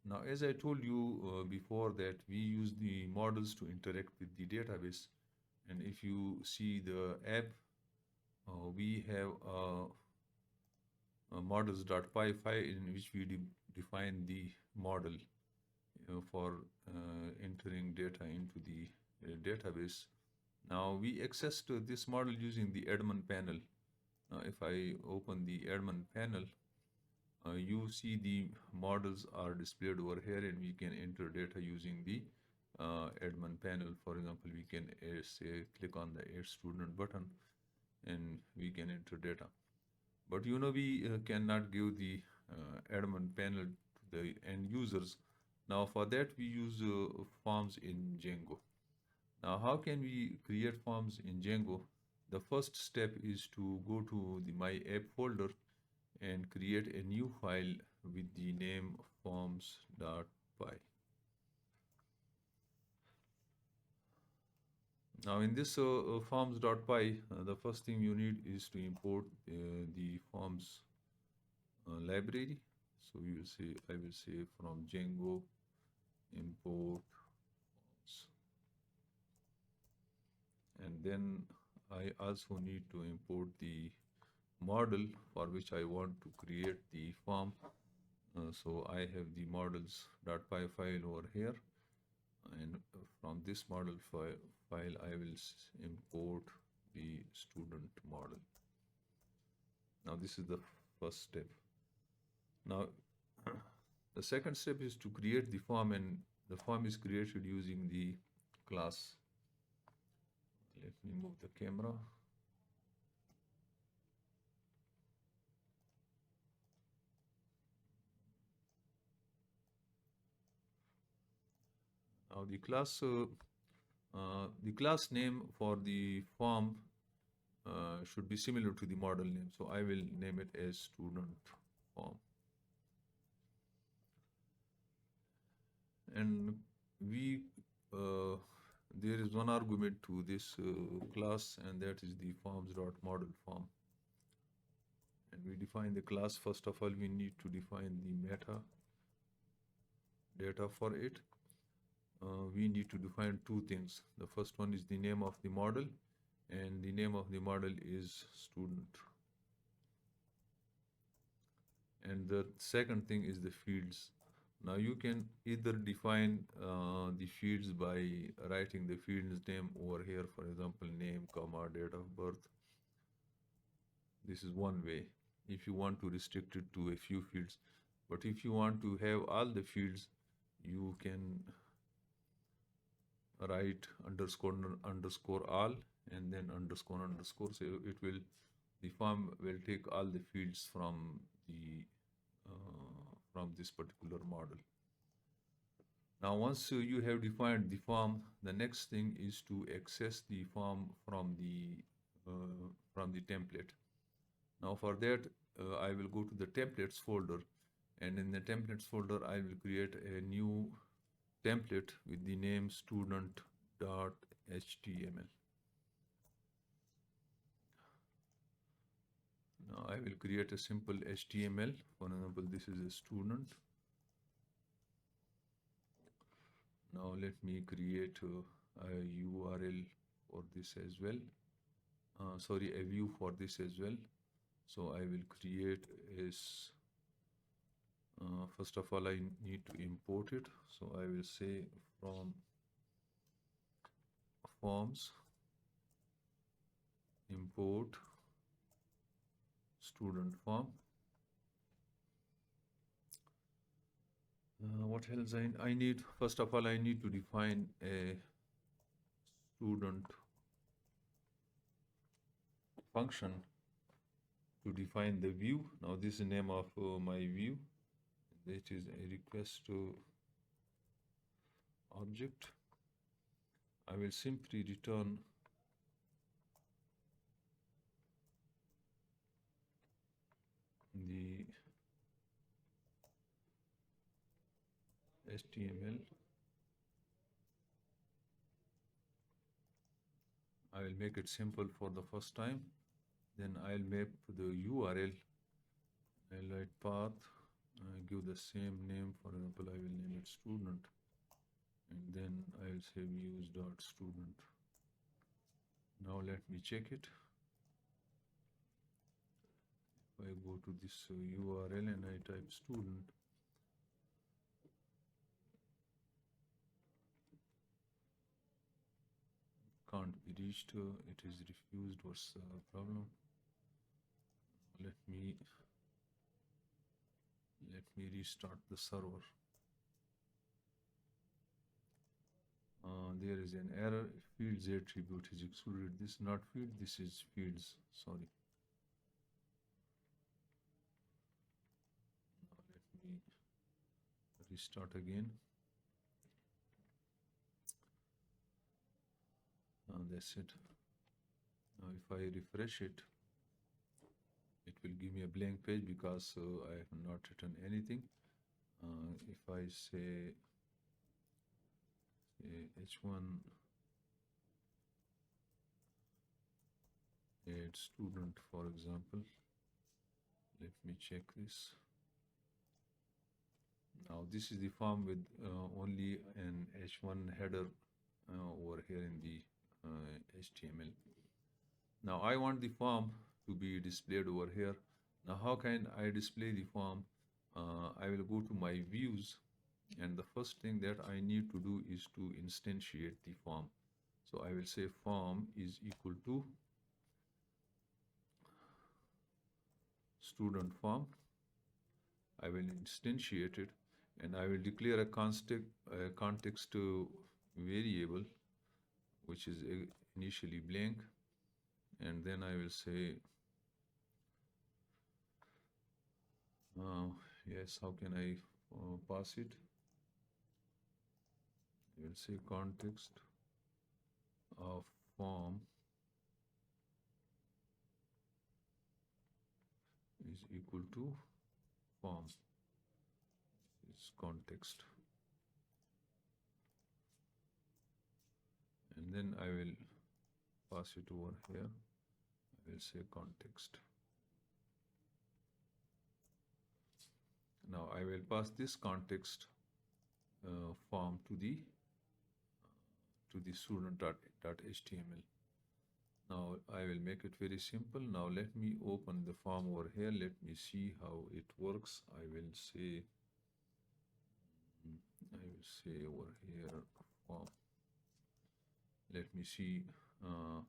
Now, as I told you before, that we use the models to interact with the database. And if you see the app, we have a models.py file in which we define the model for entering data into the database. Now we accessed this model using the admin panel. Now if I open the admin panel, you see the models are displayed over here, and we can enter data using the admin panel. For example, we can say click on the add student button and we can enter data. But we cannot give the admin panel to the end users. Now for that we use forms in Django. Now how can we create forms in Django? The first step is to go to the my app folder and create a new file with the name forms.py. Now in this forms.py, the first thing you need is to import the forms library. So you will say, I will say from Django import forms, and then I also need to import the model for which I want to create the form. So I have the models.py file over here, and from this model file I will import the student model. Now this is the first step. Now the second step is to create the form, and the form is created using the class. Let me move the camera. Now the class name for the form should be similar to the model name. So I will name it as student form. And there is one argument to this class, and that is the forms.model form. And we define the class. First of all, we need to define the meta data for it. We need to define two things. The first one is the name of the model, and the name of the model is student. And the second thing is the fields. Now you can either define the fields by writing the field's name over here, for example, name, comma, date of birth. This is one way, if you want to restrict it to a few fields. But if you want to have all the fields, you can write underscore all and then underscore, so it will the form will take all the fields from this particular model. Now, once you have defined the form, the next thing is to access the form from the template. Now, for that, I will go to the templates folder, and in the templates folder, I will create a new template with the name student.html. Now, I will create a simple HTML. For example, this is a student. Now, let me create a URL for this as well. Sorry, a view for this as well. So I will create as first of all, I need to import it. So I will say from forms import student form. What else I need? First of all, I need to define a student function to define the view. Now this is the name of my view. That is a request object. I will simply return the HTML. I will make it simple for the first time. Then I'll map the URL. I'll write path. Give the same name. For example, I will name it student, and then I'll say views.student. Now let me check it. If I go to this URL and I type student, can't be reached. It is refused. What's the problem? Let me restart the server. There is an error. Fields attribute is excluded. This is not field. This is fields. Sorry. Now let me restart again. That's it. Now if I refresh it, it will give me a blank page because I have not written anything. If I say h1 add student, for example, let me check this. Now this is the form with only an h1 header over here in the HTML. Now I want the form to be displayed over here. Now how can I display the form? I will go to my views, and the first thing that I need to do is to instantiate the form. So I will say form is equal to student form. I will instantiate it, and I will declare a context variable which is initially blank, and then I will say yes, how can I pass it? I will say context of form is equal to form. This is context, and then I will pass it over here. I will say context. Now I will pass this context form to the student.html. Now I will make it very simple. Now let me open the form over here. Let me see how it works. I will say over here form. Let me see how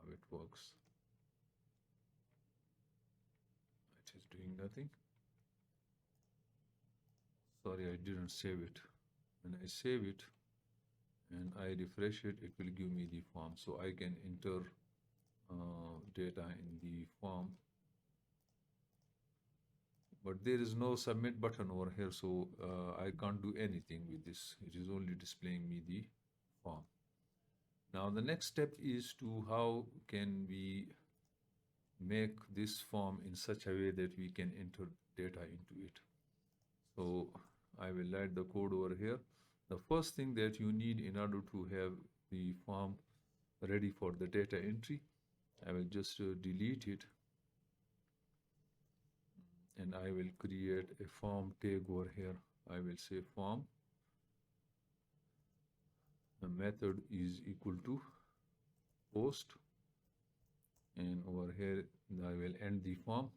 it works. It is doing nothing. Sorry, I didn't save it. When I save it and I refresh it, it will give me the form. So I can enter data in the form, but there is no submit button over here, so I can't do anything with this. It is only displaying me the form. Now the next step is to how can we make this form in such a way that we can enter data into it. So I will write the code over here. The first thing that you need in order to have the form ready for the data entry, I will just delete it, and I will create a form tag over here. I will say form. The method is equal to post, and over here I will end the form.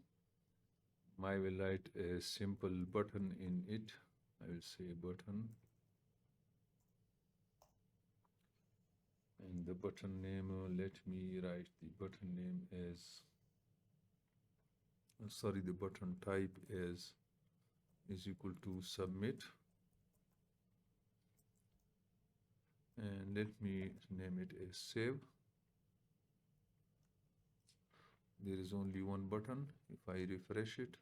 I will write a simple button in it. I will say button, and the button name, let me write the button name as, sorry, the button type as is equal to submit, and let me name it as save. There is only one button. If I refresh it,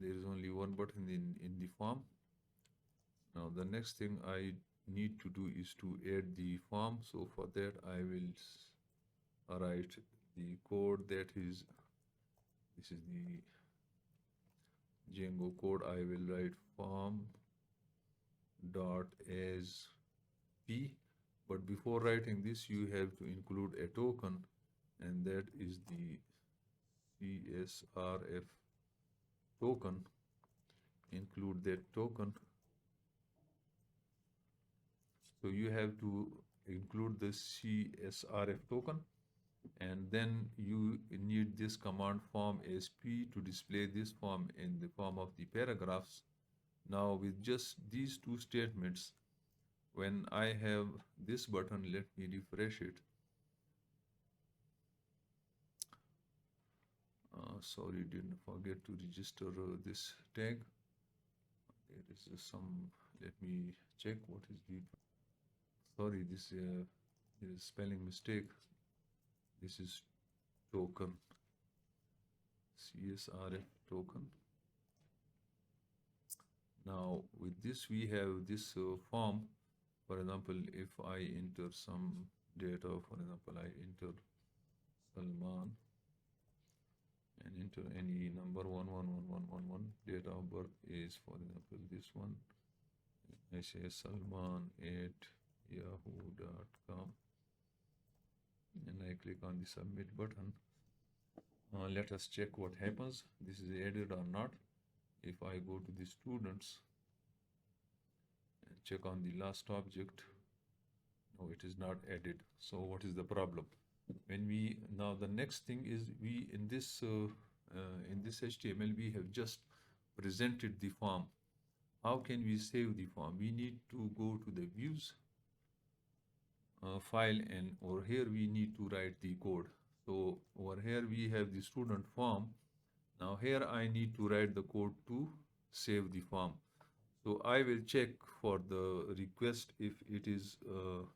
there is only one button in the form. Now the next thing I need to do is to add the form. So for that I will write the code that is, this is the Django code. I will write form dot as p, but before writing this you have to include a token, and that is the CSRF token. Include that token. So you have to include the CSRF token, and then you need this command form as p to display this form in the form of the paragraphs. Now with just these two statements, when I have this button, let me refresh it. Sorry, didn't forget to register this tag. There is some, let me check what is the, sorry, this there is spelling mistake. This is token, CSRF token. Now with this we have this form. For example, if I enter some data, for example, I enter Salman and enter any number 111111, date of birth is, for example, this one. I say salman@yahoo.com, and I click on the submit button. Let us check what happens. This is added or not. If I go to the students and check on the last object, no, it is not added. So what is the problem? When we, now the next thing is, we in this HTML we have just presented the form. How can we save the form? We need to go to the views file, and over here we need to write the code. So over here we have the student form. Now here I need to write the code to save the form. So I will check for the request if it is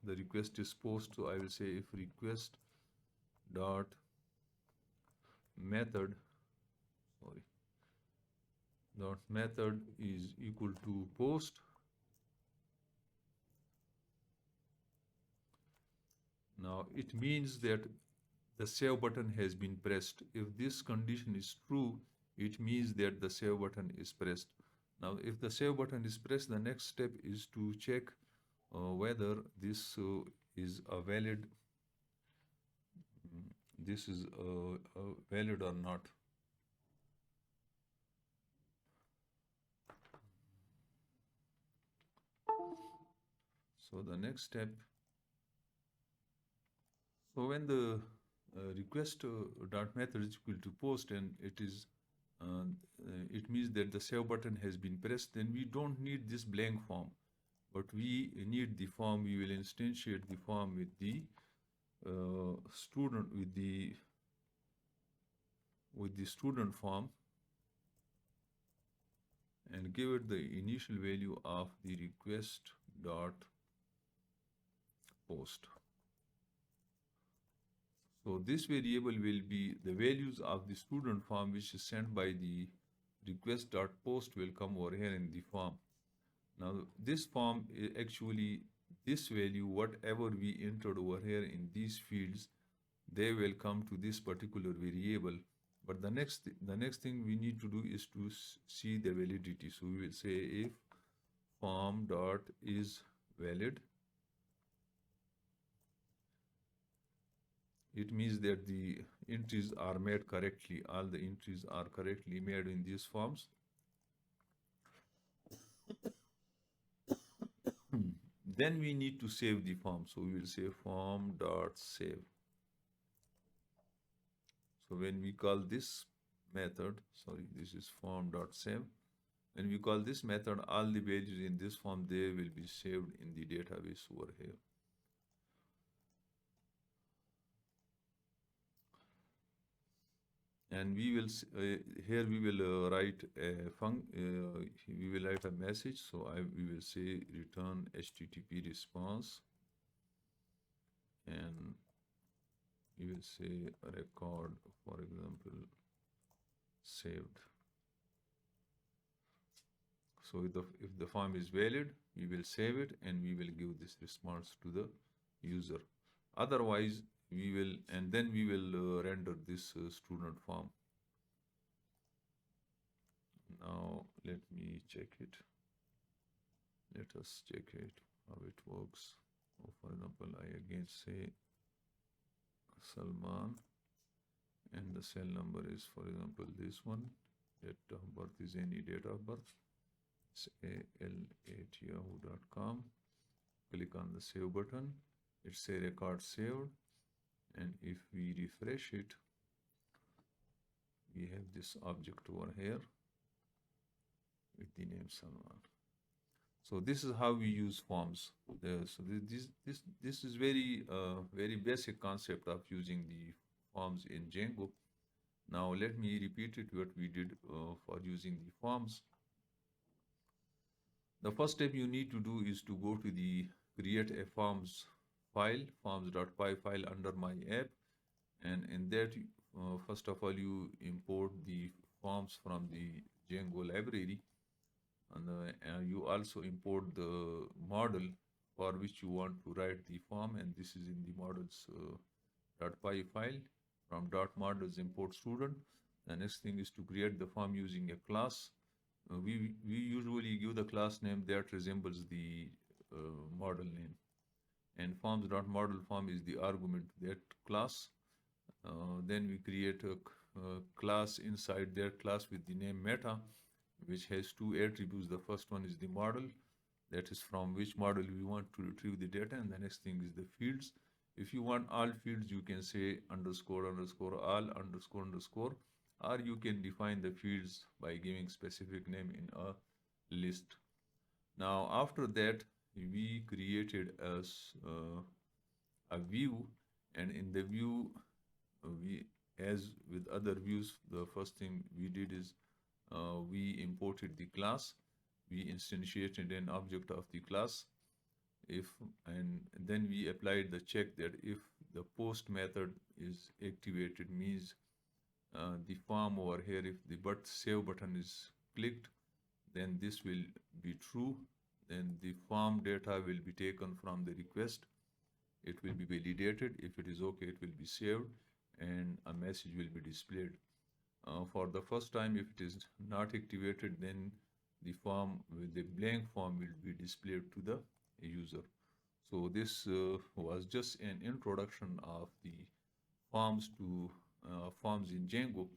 the request is post. So I will say if request dot method, sorry, dot method is equal to post. Now it means that the save button has been pressed. If this condition is true, it means that the save button is pressed. Now if the save button is pressed, the next step is to check whether this is a valid, valid or not. So the next step, so when the request dot method is equal to post, and it is it means that the save button has been pressed, then we don't need this blank form, but we need the form. We will instantiate the form with the student, with the student form, and give it the initial value of the request dot post. So this variable will be the values of the student form which is sent by the request.post will come over here in the form. Now this form actually this value whatever we entered over here in these fields, they will come to this particular variable. But the next thing we need to do is to see the validity. So we will say if form dot is valid, it means that the entries are made correctly. All the entries are correctly made in these forms. Then we need to save the form. So we will say form dot save. So when we call this method, sorry, this is form dot save. When we call this method, all the values in this form, they will be saved in the database over here. And we will here we will write a we will write a message. So we will say return HTTP response, and we will say record, for example, saved. So if the form is valid, we will save it and we will give this response to the user. Otherwise, we will, and then we will render this student form. Now let me check it. Let us check it, how it works. So for example, I again say Salman, and the cell number is, for example, this one. Date of birth is any date of birth. It's al@yahoo.com. Click on the save button. It's a record saved, and if we refresh it, we have this object over here with the name Salman. So this is how we use forms. So this is very basic concept of using the forms in Django. Now let me repeat it what we did for using the forms. The first step you need to do is to go to the create a forms file, forms.py file under my app, and in that first of all you import the forms from the Django library, and you also import the model for which you want to write the form, and this is in the models .py file. From .models import student. The next thing is to create the form using a class. We usually give the class name that resembles the model name, and forms.model form is the argument to that class. Then we create a class inside that class with the name meta, which has two attributes. The first one is the model, that is from which model we want to retrieve the data, and the next thing is the fields. If you want all fields, you can say underscore underscore all underscore underscore, or you can define the fields by giving specific name in a list. Now after that, we created a view, and in the view we, as with other views, the first thing we did is we imported the class, we instantiated an object of the class, and then we applied the check that if the post method is activated, means the form over here, if the save button is clicked, then this will be true. Then the form data will be taken from the request, it will be validated. If it is okay, it will be saved, and a message will be displayed. For the first time, if it is not activated, then the form, the blank form, will be displayed to the user. So this was just an introduction of the forms to forms in Django.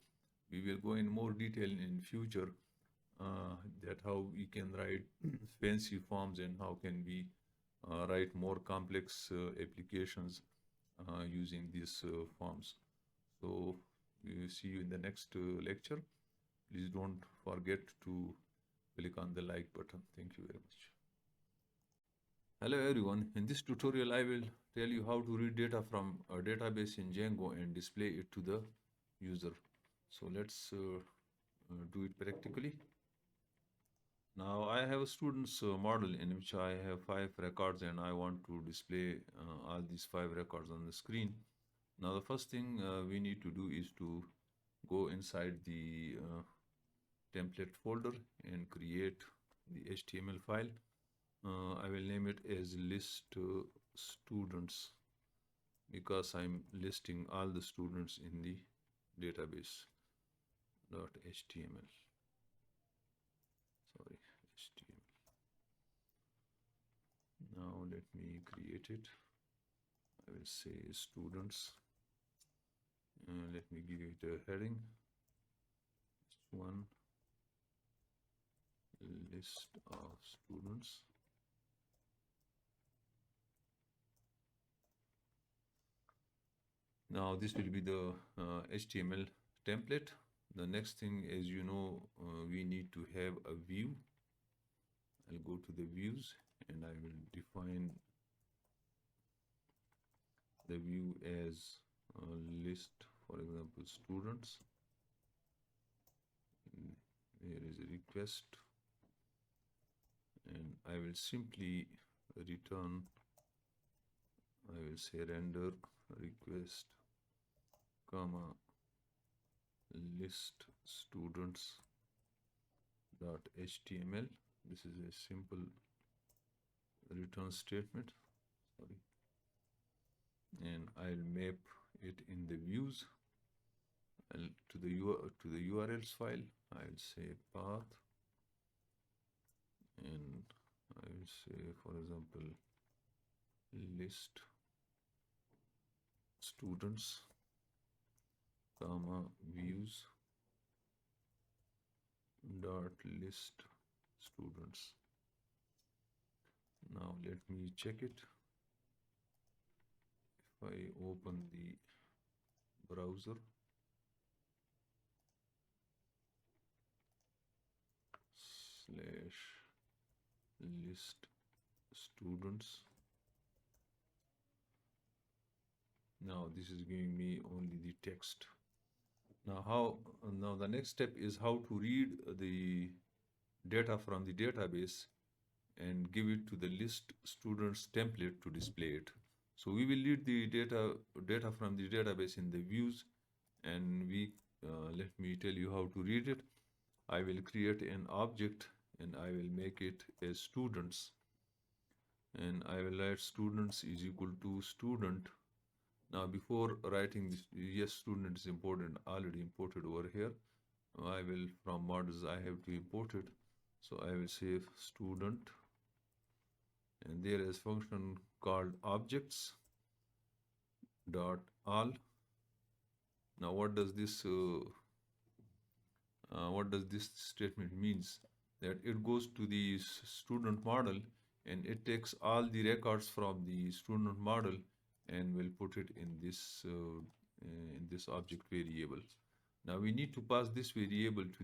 We will go in more detail in future that how we can write fancy forms and how can we write more complex applications using these forms. So we will see you in the next lecture. Please don't forget to click on the like button. Thank you very much. Hello everyone. In this tutorial, I will tell you how to read data from a database in Django and display it to the user. So let's do it practically. Now I have a student's model in which I have 5 records, and I want to display all these 5 records on the screen. Now the first thing we need to do is to go inside the template folder and create the HTML file. I will name it as list students because I'm listing all the students in the database .html. Sorry, HTML. Now let me create it. I will say students. Let me give it a heading. One list of students. Now this will be the HTML template. The next thing, as you know, we need to have a view. I'll go to the views and I will define the view as a list, for example, students. Here is a request and I will simply return, I will say render request comma list students dot html. This is a simple return statement, sorry, and I'll map it in the views and to the URLs file. I'll say path and I will say, for example, list students comma views dot list students. Now let me check it. If I open the browser, slash list students, now this is giving me only the text. Now the next step is how to read the data from the database and give it to the list students template to display it. So we will read the data from the database in the views, and let me tell you how to read it. I will create an object and I will make it as students, and I will write students is equal to student. Now before writing this, yes, student is important, already imported over here. I will, from models I have to import it, so I will say student, and there is function called objects dot all. Now what does this statement means? That it goes to the student model and it takes all the records from the student model and will put it in this object variable. Now we need to pass this variable to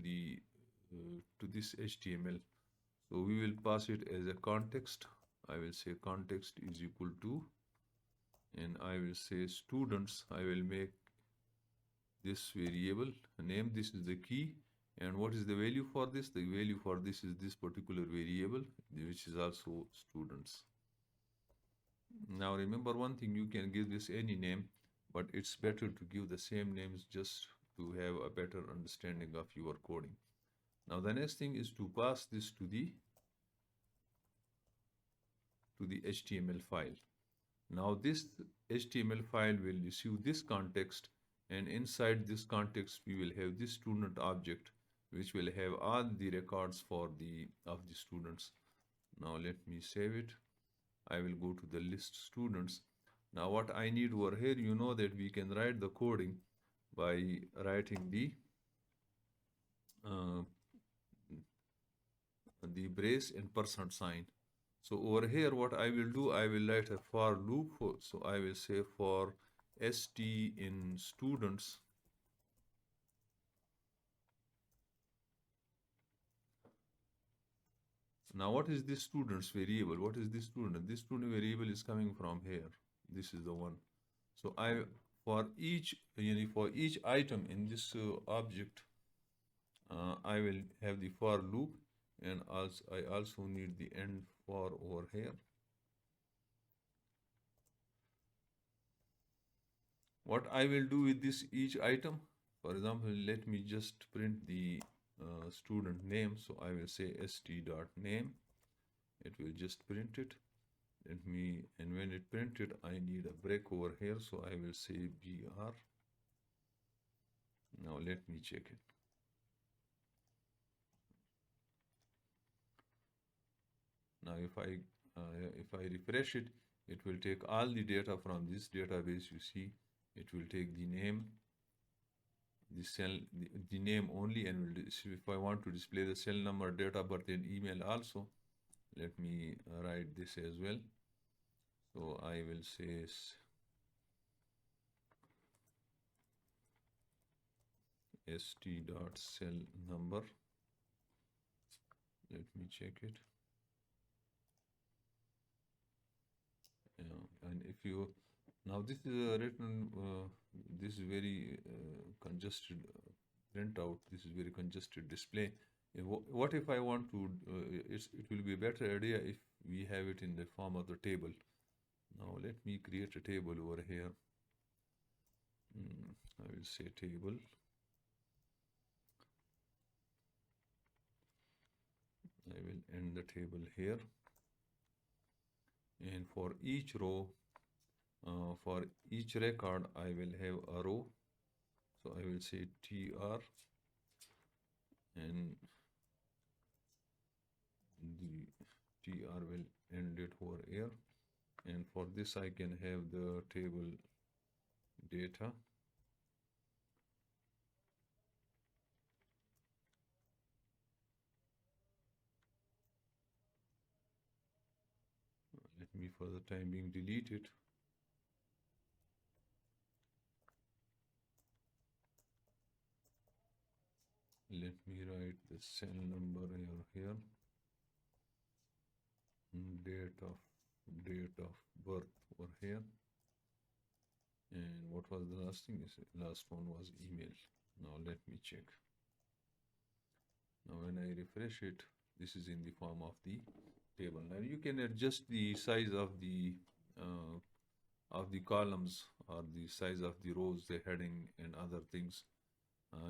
this HTML. So we will pass it as a context. I will say context is equal to, and I will say students. I will make this variable name. This is the key, and what is the value for this? The value for this is this particular variable, which is also students. Now remember one thing, you can give this any name, but it's better to give the same names just to have a better understanding of your coding. Now the next thing is to pass this to the HTML file. Now this HTML file will receive this context, and inside this context we will have this student object which will have all the records of the students. Now let me save it. I will go to the list students. Now what I need over here, you know that we can write the coding by writing the brace and %sign. So over here what I will do, I will write a for loop. So I will say for st in students Now, what is this student's variable? What is this student? This student variable is coming from here. This is the one. So for each item in this object, I will have the for loop, and I also need the end for over here. What I will do with this each item, for example, let me just print the student name. So I will say st.name. It will just print it. And when it printed, I need a break over here. So I will say br. Now let me check it. Now if I refresh it, it will take all the data from this database. You see, it will take the name, the cell, the name only, and will if I want to display the cell number, date of birth, and email also, let me write this as well. So I will say st.cell number. Let me check it. And if you now this is written, this is very congested printout. This is very congested display. What if I want to? It will be a better idea if we have it in the form of the table. Now let me create a table over here. I will say table. I will end the table here. And for each row, for each record, I will have a row. So I will say tr, and the tr will end it over here. And for this, I can have the table data. Let me for the time being delete it. Let me write the cell number here. Date of birth over here. And what was the last thing? Last one was email. Now let me check. Now when I refresh it, this is in the form of the table. Now you can adjust the size of the columns, or the size of the rows, the heading, and other things.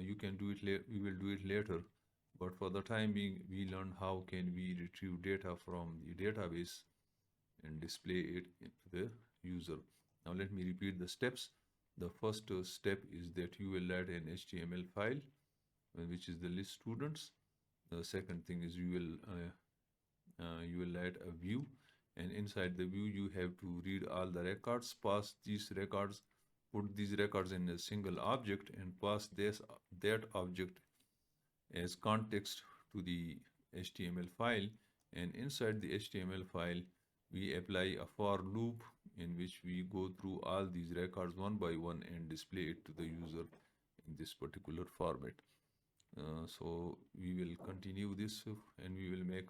You can do it later. We will do it later. But for the time being, we learn how can we retrieve data from the database and display it to the user. Now let me repeat the steps. The first step is that you will add an HTML file, which is the list students. The second thing is you will add a view, and inside the view you have to read all the records, pass these records, put these records in a single object, and pass that object as context to the HTML file. And inside the HTML file, we apply a for loop in which we go through all these records one by one and display it to the user in this particular format. So we will continue this, and we will make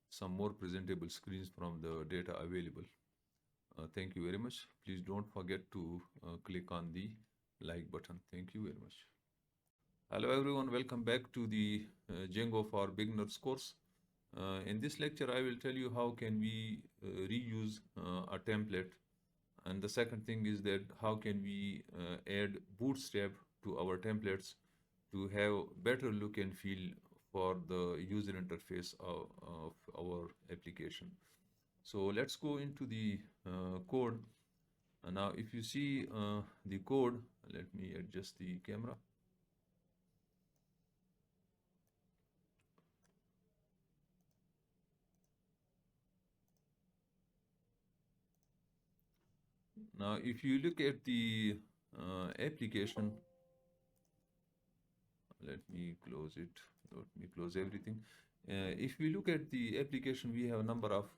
some more presentable screens from the data available. Thank you very much. Please don't forget to click on the like button. Thank you very much. Hello everyone, welcome back to the Django for Beginners course. In this lecture, I will tell you how can we reuse a template. And the second thing is that how can we add bootstrap to our templates to have better look and feel for the user interface of our application. So let's go into the code. Now, if you see the code, let me adjust the camera. Now, if you look at the application, let me close it. Let me close everything. If we look at the application, we have a number of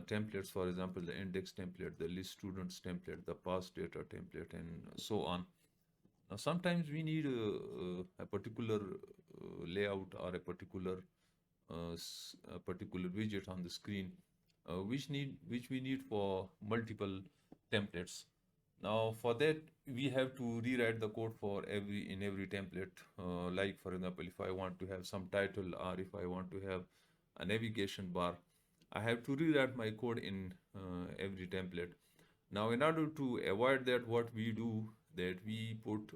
templates. For example, the index template, the list students template, the past data template, and so on. Now, sometimes we need a particular layout or a particular widget on the screen, which we need for multiple templates. Now, for that, we have to rewrite the code for every template. Like, for example, if I want to have some title, or if I want to have a navigation bar, I have to rewrite my code in every template. Now, in order to avoid that, what we do that we put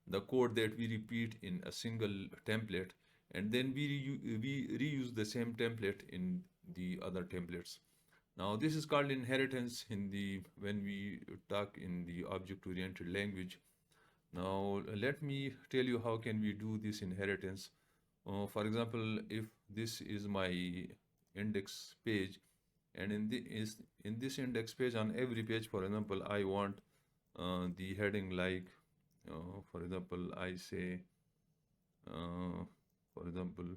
the code that we repeat in a single template, and then we reuse the same template in the other templates. Now, this is called inheritance in the when we talk in the object-oriented language. Now, let me tell you how can we do this inheritance. For example, if this is my index page, and in this index page, on every page, for example, I want the heading like, for example, I say, uh, for example,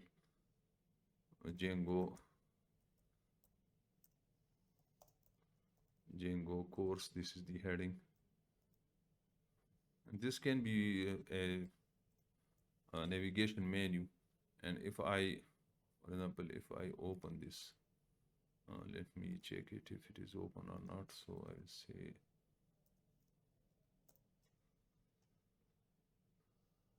Django course. This is the heading. This can be a navigation menu, and if I, for example, if I open this, let me check it if it is open or not. So I will say,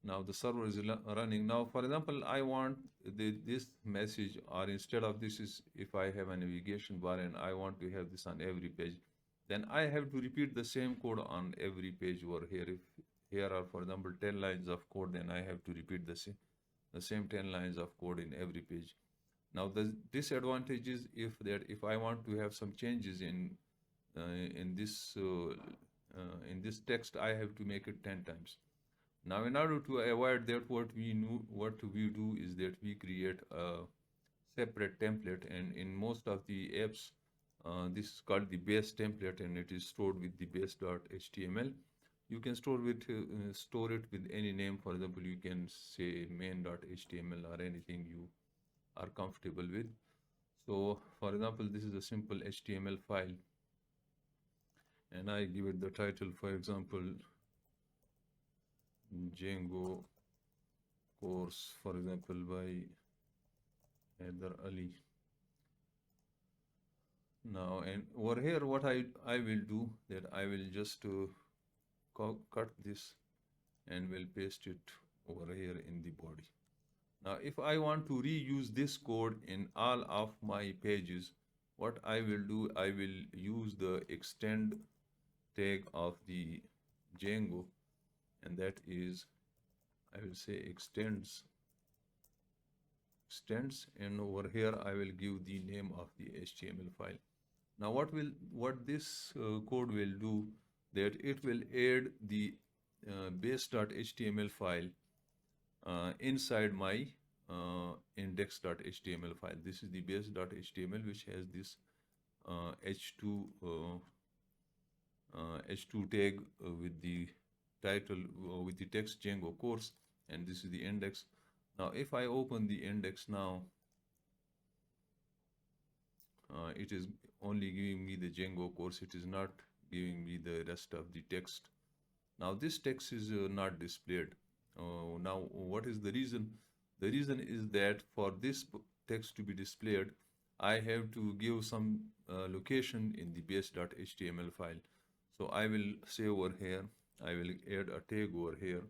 now the server is running. Now, for example, I want this message, or instead of this is, if I have a navigation bar and I want to have this on every page, then I have to repeat the same code on every page over here. If here are, for example, 10 lines of code, then I have to repeat the same 10 lines of code in every page. Now, the disadvantage is if I want to have some changes in this text, I have to make it 10 times. Now, in order to avoid that, what we do is that we create a separate template, and in most of the apps, this is called the base template, and it is stored with the base.html. You can store it with any name. For example, you can say main.html or anything you are comfortable with. So, for example, this is a simple HTML file, and I give it the title, for example, Django course, for example, by Heather Ali. Now, and over here, what I will do that I will just cut this and will paste it over here in the body. Now, if I want to reuse this code in all of my pages, what I will do, I will use the extend tag of the Django, and that is, I will say extends, and over here I will give the name of the HTML file. Now, what this code will do, that it will add the base.html file inside my index.html file. This is the base.html, which has this h2 tag with the title, with the text Django course, and this is the index. Now, if I open the index now, it is only giving me the Django course. It is not giving me the rest of the text. Now, this text is not displayed. Now, what is the reason? The reason is that for this text to be displayed, I have to give some location in the base.html file. So I will say over here, I will add a tag over here,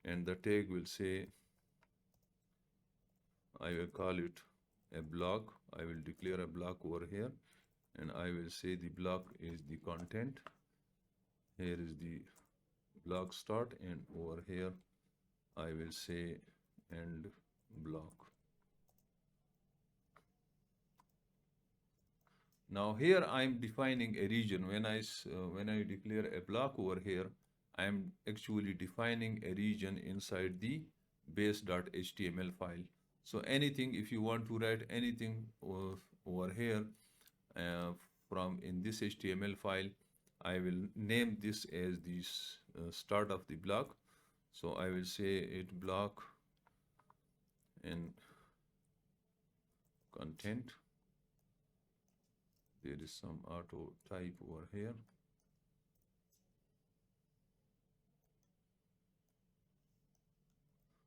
and the tag will say, I will call it a block. I will declare a block over here, and I will say the block is the content. Here is the block start, and over here I will say end block. Now here I am defining a region. When I declare a block over here, I am actually defining a region inside the base.html file. So anything, if you want to write anything over here from in this HTML file, I will name this as the start of the block. So I will say it block and content. There is some auto type over here.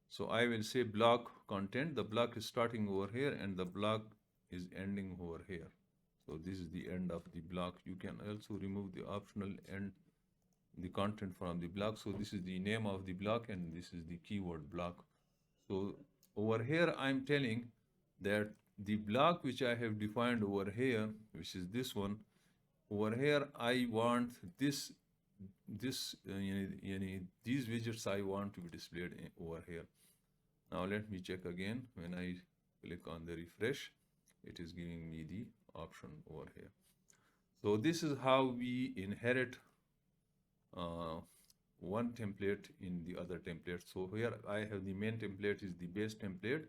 So I will say block content. The block is starting over here, and the block is ending over here. So this is the end of the block. You can also remove the optional end, the content from the block. So this is the name of the block, and this is the keyword block. So over here, I'm telling that the block which I have defined over here, which is this one, over here I want this these widgets I want to be displayed over here. Now let me check again. When I click on the refresh, it is giving me the option over here. So this is how we inherit one template in the other template. So here I have the main template is the base template,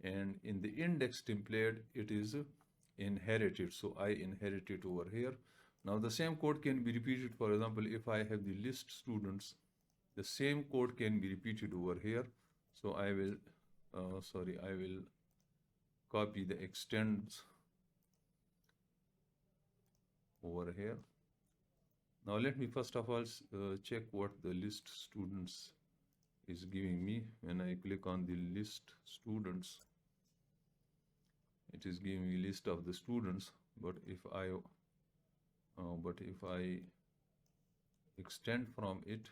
and in the index template it is inherited. So I inherit it over here. Now the same code can be repeated. For example, if I have the list students, the same code can be repeated over here. So I will I will copy the extends over here. Now let me first of all check what the list students is giving me. When I click on the list students, it is giving me a list of the students, but if I extend from it,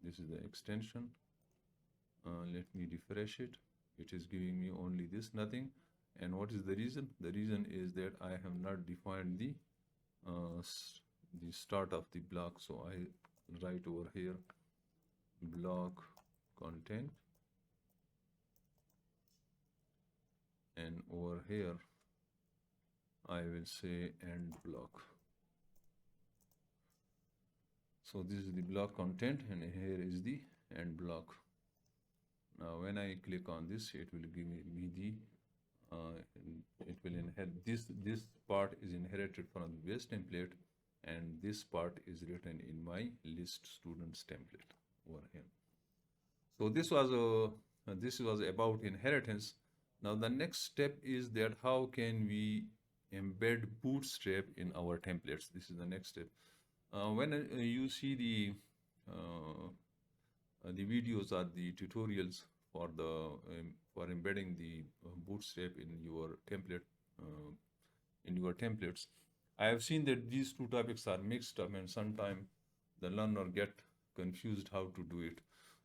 this is the extension. Let me refresh it. It is giving me only this, nothing. And what is the reason? The reason is that I have not defined the start of the block. So I write over here block content, and over here I will say end block. So this is the block content, and here is the end block. Now when I click on this, it will give me the it will inherit this part is inherited from the base template, and this part is written in my list students template over here. So this was about inheritance. Now the next step is that how can we embed bootstrap in our templates. This is the next step. When you see the videos or the tutorials for for embedding the bootstrap in your templates, I have seen that these two topics are mixed up, and sometimes the learner get confused how to do it.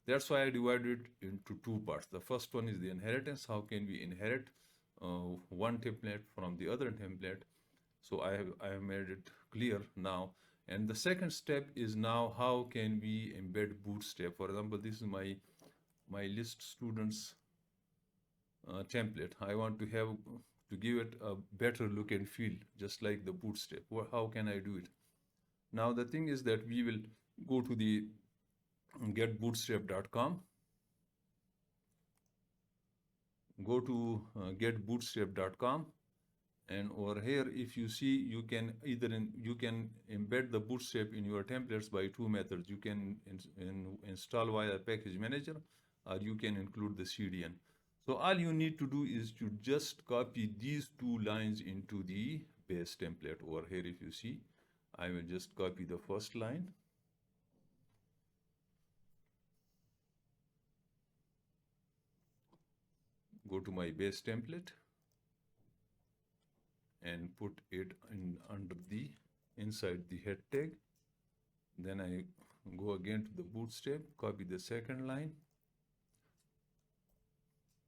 That's why I divided it into two parts. The first one is the inheritance. How can we inherit one template from the other template? So I have made it clear now. And the second step is now how can we embed bootstrap. For example, this is my list students template. I want to give it a better look and feel, just like the bootstrap. How can I do it? Now the thing is that we will go to the getbootstrap.com. Go to getbootstrap.com, and over here, if you see, you can embed the bootstrap in your templates by two methods. You can install via package manager, or you can include the CDN. So all you need to do is to just copy these two lines into the base template. Over here, if you see, I will just copy the first line. Go to my base template and put it inside the head tag. Then I go again to the bootstrap, copy the second line,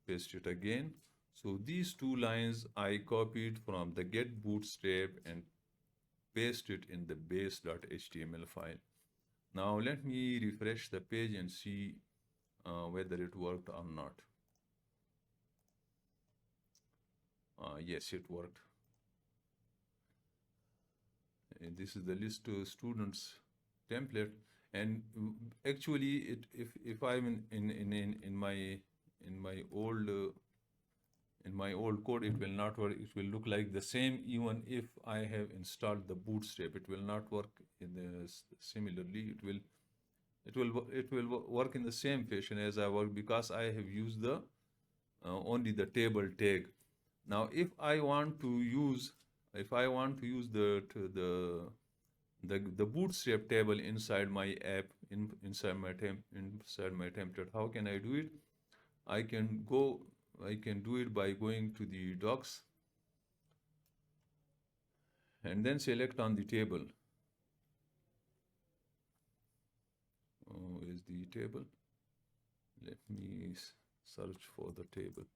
paste it again. So these two lines I copied from the get bootstrap and paste it in the base.html file. Now let me refresh the page and see whether it worked or not. Yes, it worked. And this is the list students template, and actually if I'm in my old code, it will not work. It will look like the same even if I have installed the bootstrap. It will not work similarly. It will work in the same fashion as I work, because I have used the only the table tag. Now if I want to use the bootstrap table inside my app, inside my template, how can I do it? I can do it by going to the docs and then select on the table. Where is the table? Let me search for the table.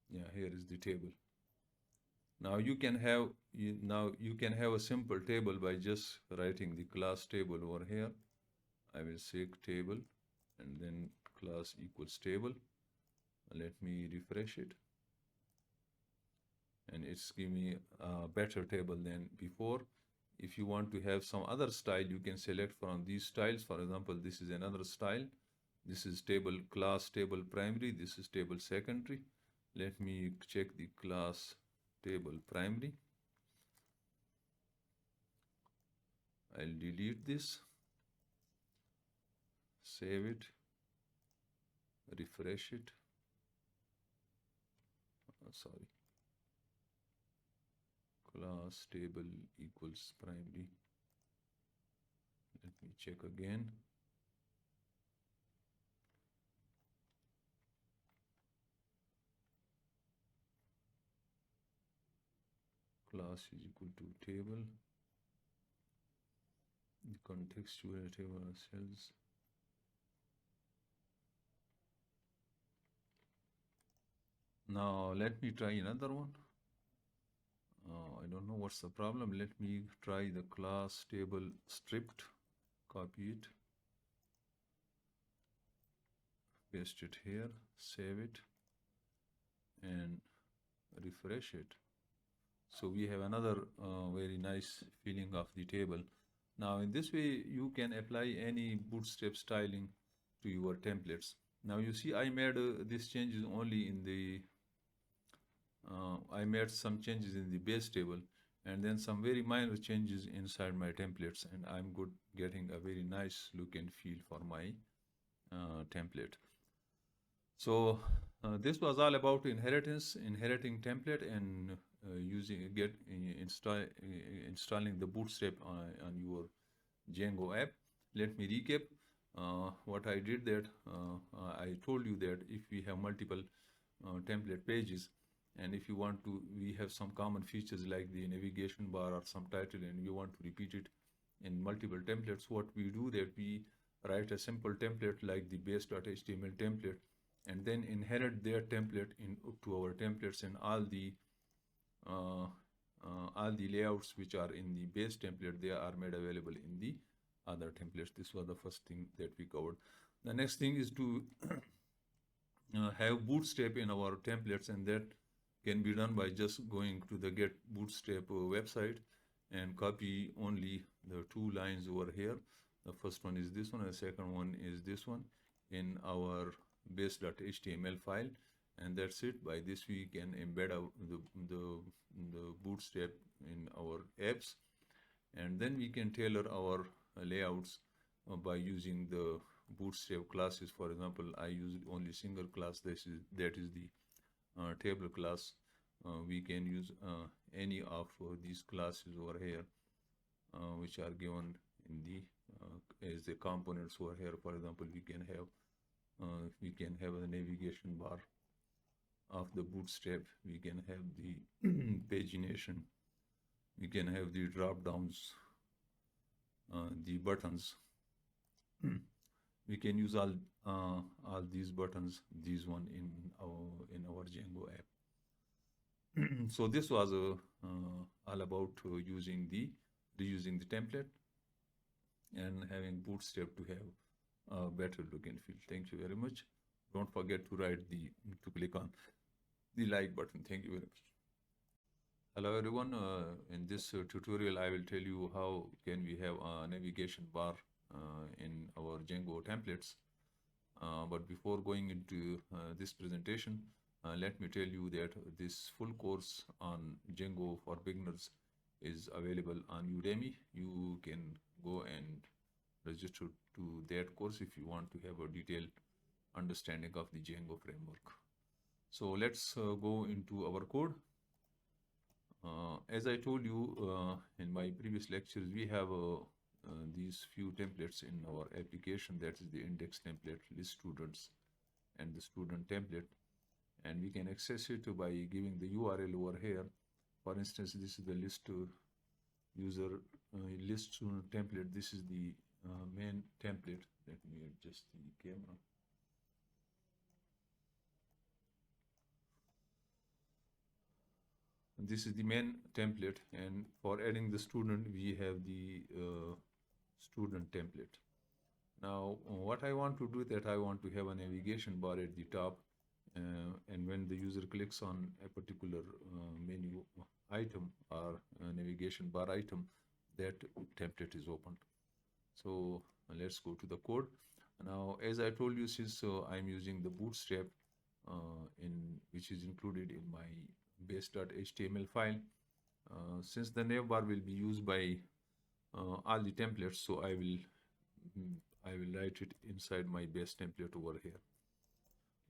Yeah, here is the table. Now you can have a simple table by just writing the class table over here. I will say table and then class equals table. Let me refresh it, and it's give me a better table than before. If you want to have some other style, you can select from these styles. For example, this is another style. This is table class table primary. This is table secondary. Let me check the class table primary. I'll delete this, save it, refresh it. Sorry, class table equals primary. Let me check again. Class is equal to table. The contextual table cells. Now let me try another one. I don't know what's the problem. Let me try the class table stripped. Copy it, paste it here, save it, and refresh it. So we have another very nice feeling of the table. Now in this way you can apply any bootstrap styling to your templates. Now you see I made these changes only in the I made some changes in the base table and then some very minor changes inside my templates, and I'm getting a very nice look and feel for my template. So this was all about inheriting template, and installing the bootstrap on your Django app. Let me recap what I did. That I told you that if we have multiple template pages, and if you want to, we have some common features like the navigation bar or some title, and we want to repeat it in multiple templates. What we do that we write a simple template like the base.html template, and then inherit their template to our templates, and all the layouts which are in the base template, they are made available in the other templates. This was the first thing that we covered. The next thing is to have bootstrap in our templates, and that can be done by just going to the get bootstrap website and copy only the two lines over here. The first one is this one, and the second one is this one in our base.html file, and that's it. By this we can embed the bootstrap in our apps, and then we can tailor our layouts by using the bootstrap classes. For example, I used only single class. That is the table class. We can use any of these classes over here, which are given in the as the components over here. For example, we can have a navigation bar of the bootstrap. We can have the pagination. We can have the drop downs, the buttons. We can use all these buttons, these one in our Django app. So this was all about reusing the template and having bootstrap to have a better look and feel. Thank you very much. Don't forget to click on the like button. Thank you very much. Hello everyone. In this tutorial, I will tell you how can we have a navigation bar in our Django templates. But before going into this presentation, let me tell you that this full course on Django for beginners is available on Udemy. You can go and register to that course if you want to have a detailed understanding of the Django framework. So let's go into our code. As I told you in my previous lectures, we have these few templates in our application. That is the index template, list students, and the student template. And we can access it by giving the URL over here. For instance, this is the list user list student template. This is the main template. Let me adjust the camera. This is the main template, and for adding the student we have the student template. Now what I want to do that I want to have a navigation bar at the top, and when the user clicks on a particular menu item or navigation bar item, that template is opened. So let's go to the code. Now, as I told you, since I'm using the bootstrap in which is included in my base.html file, since the navbar will be used by all the templates, so I will write it inside my base template over here.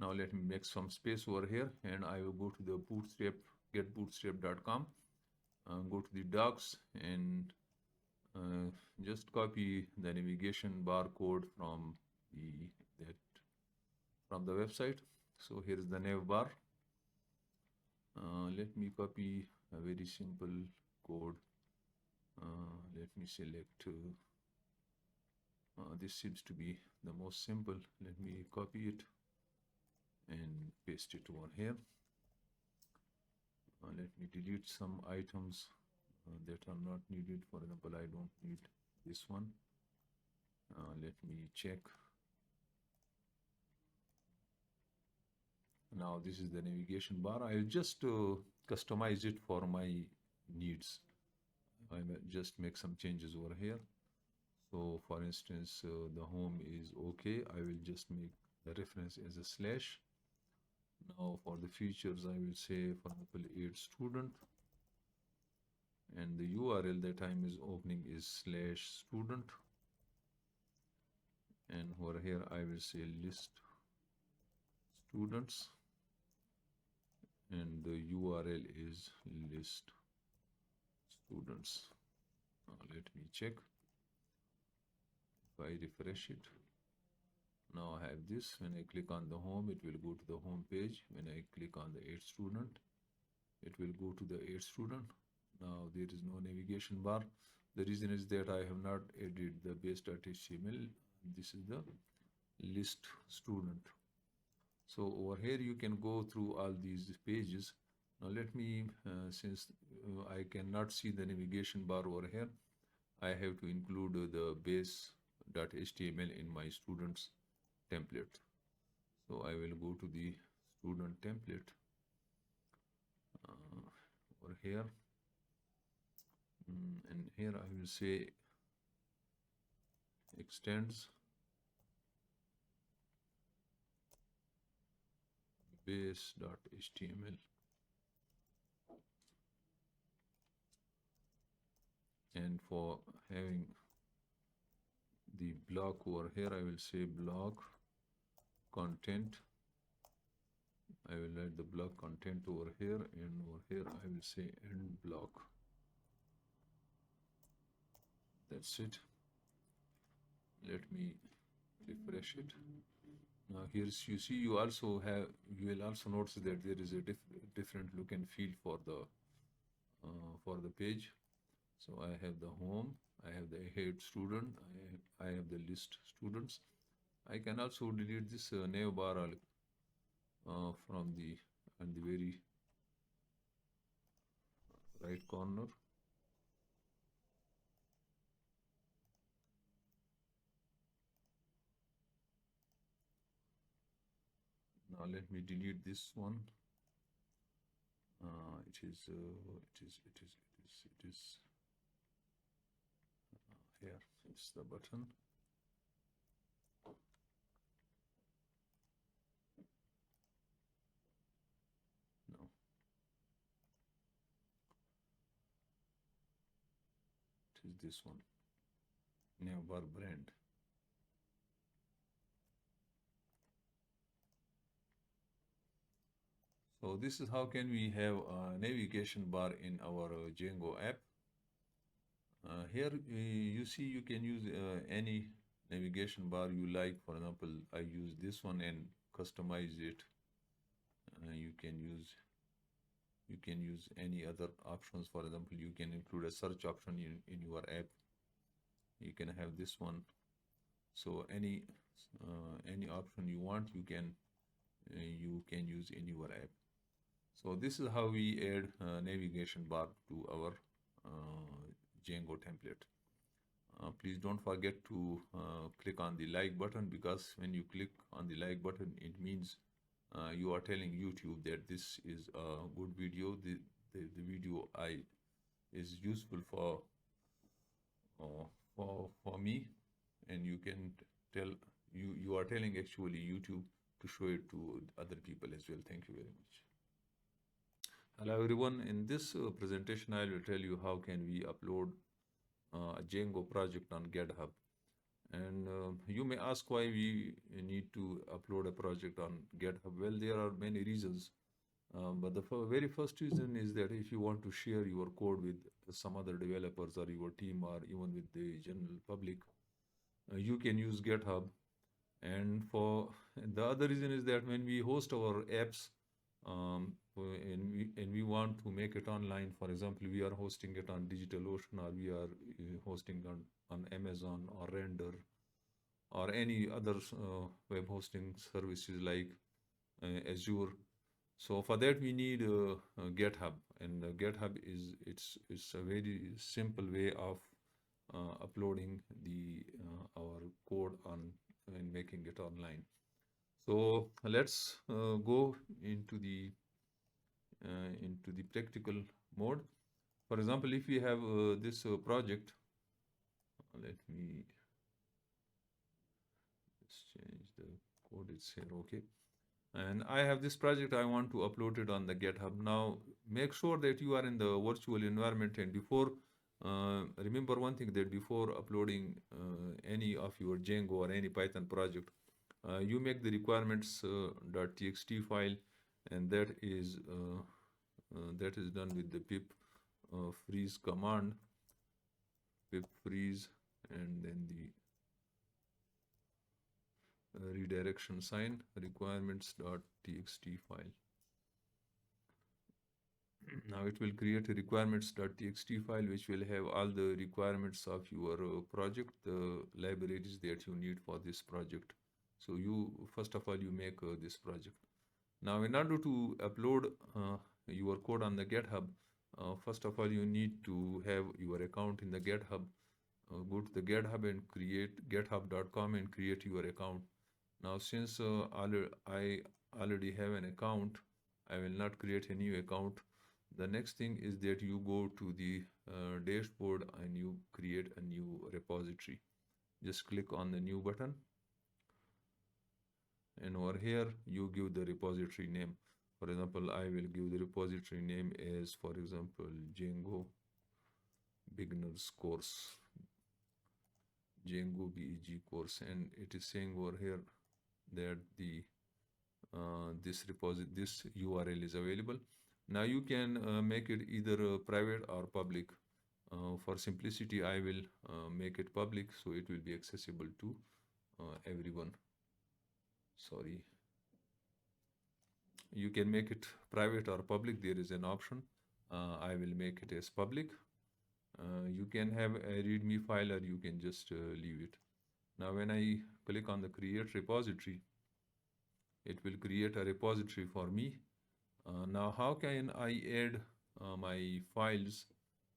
Now let me make some space over here, and I will go to the bootstrap, getbootstrap.com, go to the docs, and just copy the navigation bar code from the website. So here is the nav bar. Let me copy a very simple code. Let me select. This seems to be the most simple. Let me copy it and paste it over here. Let me delete some items that are not needed. For example, I don't need this one. Let me check. Now this is the navigation bar. I'll just customize it for my needs. I will just make some changes over here. So for instance, the home is okay. I will just make the reference as a slash. Now for the features, I will say, for example, aid student, and the URL that I am opening is /student, and over here I will say list students, and the URL is list students. Now let me check. If I refresh it, now I have this. When I click on the home, it will go to the home page. When I click on the aid student, it will go to the aid student. Now there is no navigation bar. The reason is that I have not added the base.html. This is the list student. So over here you can go through all these pages. Now let me, since I cannot see the navigation bar over here, I have to include the base.html in my students template. So I will go to the student template over here, and here I will say extends base.html, and for having the block over here, I will say block content. I will write the block content over here, and over here I will say end block. That's it. Let me refresh it. Now here you see, you will also notice that there is a different look and feel for the page. So I have the home, I have the head student, I have the list students. I can also delete this nav bar from the very right corner. Now let me delete this one. It is here. It's the button. No. It is this one. Navbar brand. So this is how can we have a navigation bar in our Django app. Here you see you can use any navigation bar you like. For example, I use this one and customize it. You can use any other options. For example, you can include a search option in your app. You can have this one. So any option you want, you can use in your app. So this is how we add navigation bar to our Django template. Please don't forget to click on the like button, because when you click on the like button, it means you are telling YouTube that this is a good video. The video is useful for me, and you can tell you are telling actually YouTube to show it to other people as well. Thank you very much. Hello everyone. In this presentation, I will tell you how can we upload a Django project on GitHub. And you may ask why we need to upload a project on GitHub. Well, there are many reasons. But the very first reason is that if you want to share your code with some other developers or your team or even with the general public, you can use GitHub. And for the other reason is that when we host our apps, and we want to make it online, for example, we are hosting it on DigitalOcean, or we are hosting on Amazon or Render or any other web hosting services like Azure. So for that we need GitHub, and GitHub it's a very simple way of uploading our code on and making it online. So let's go into the practical mode. For example, if we have this project, let me just change the code. It's here, okay. And I have this project, I want to upload it on the GitHub. Now make sure that you are in the virtual environment, and before remember one thing, that before uploading any of your Django or any Python project, you make the requirements.txt file, and that is done with the pip freeze command, pip freeze, and then the redirection sign, requirements.txt file. Now it will create a requirements.txt file which will have all the requirements of your project, the libraries that you need for this project. So you first of all you make this project. Now in order to upload your code on the GitHub, first of all you need to have your account in the GitHub. Go to the GitHub and create github.com and create your account. Now since I already have an account, I will not create a new account. The next thing is that you go to the dashboard and you create a new repository. Just click on the new button, and over here you give the repository name. For example, I will give the repository name as, for example, Django beginners course, Django BEG course, and it is saying over here that the this URL is available. Now you can make it either private or public. For simplicity, I will make it public, so it will be accessible to everyone. Sorry, you can make it private or public. There is an option. I will make it as public. You can have a readme file, or you can just leave it. Now when I click on the create repository, it will create a repository for me. Now how can I add my files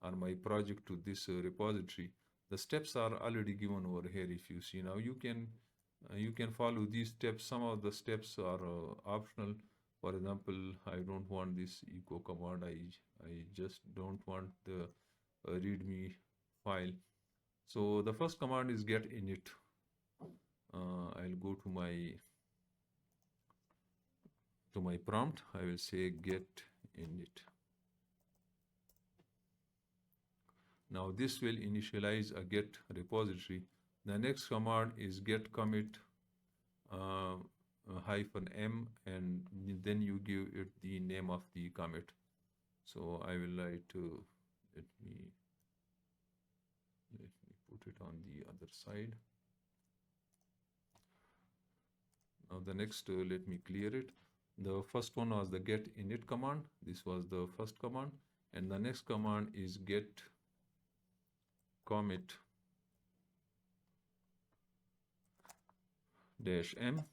or my project to this repository? The steps are already given over here. If you see, now you can follow these steps. Some of the steps are optional. For example, I don't want this echo command. I just don't want the readme file. So the first command is get init. I'll go to my prompt. I will say get init. Now this will initialize a get repository. The next command is get commit -m, and then you give it the name of the commit. So I will write let me put it on the other side. Now the next, let me clear it. The first one was the get init command. This was the first command, and the next command is get commit -m,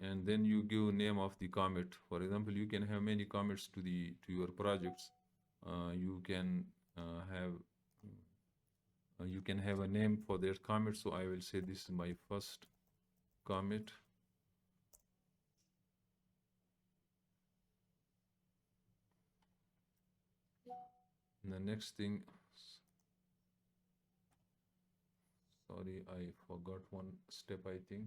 and then you give name of the commit. For example, you can have many commits to your projects. You can have a name for that commit. So I will say this is my first commit. And the next thing, sorry, I forgot one step, I think.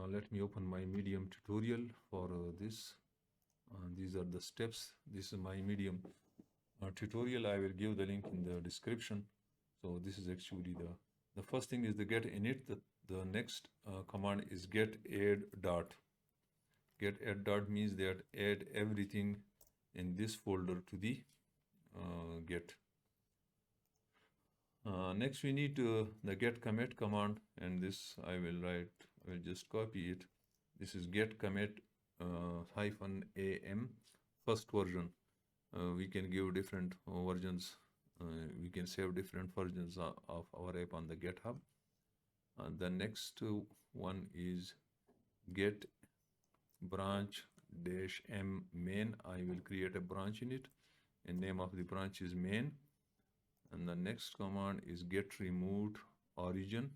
Let me open my Medium tutorial for this. These are the steps. This is my Medium tutorial. I will give the link in the description. So this is actually the first thing is the get init. The next command is get add dot. Get add dot means that add everything in this folder to the get. Next we need the get commit command, and this I will just copy it. This is get commit -am first version. We can give different versions. We can save different versions of our app on the GitHub. The next one is get branch -m main. I will create a branch in it, and name of the branch is main. And the next command is get removed origin.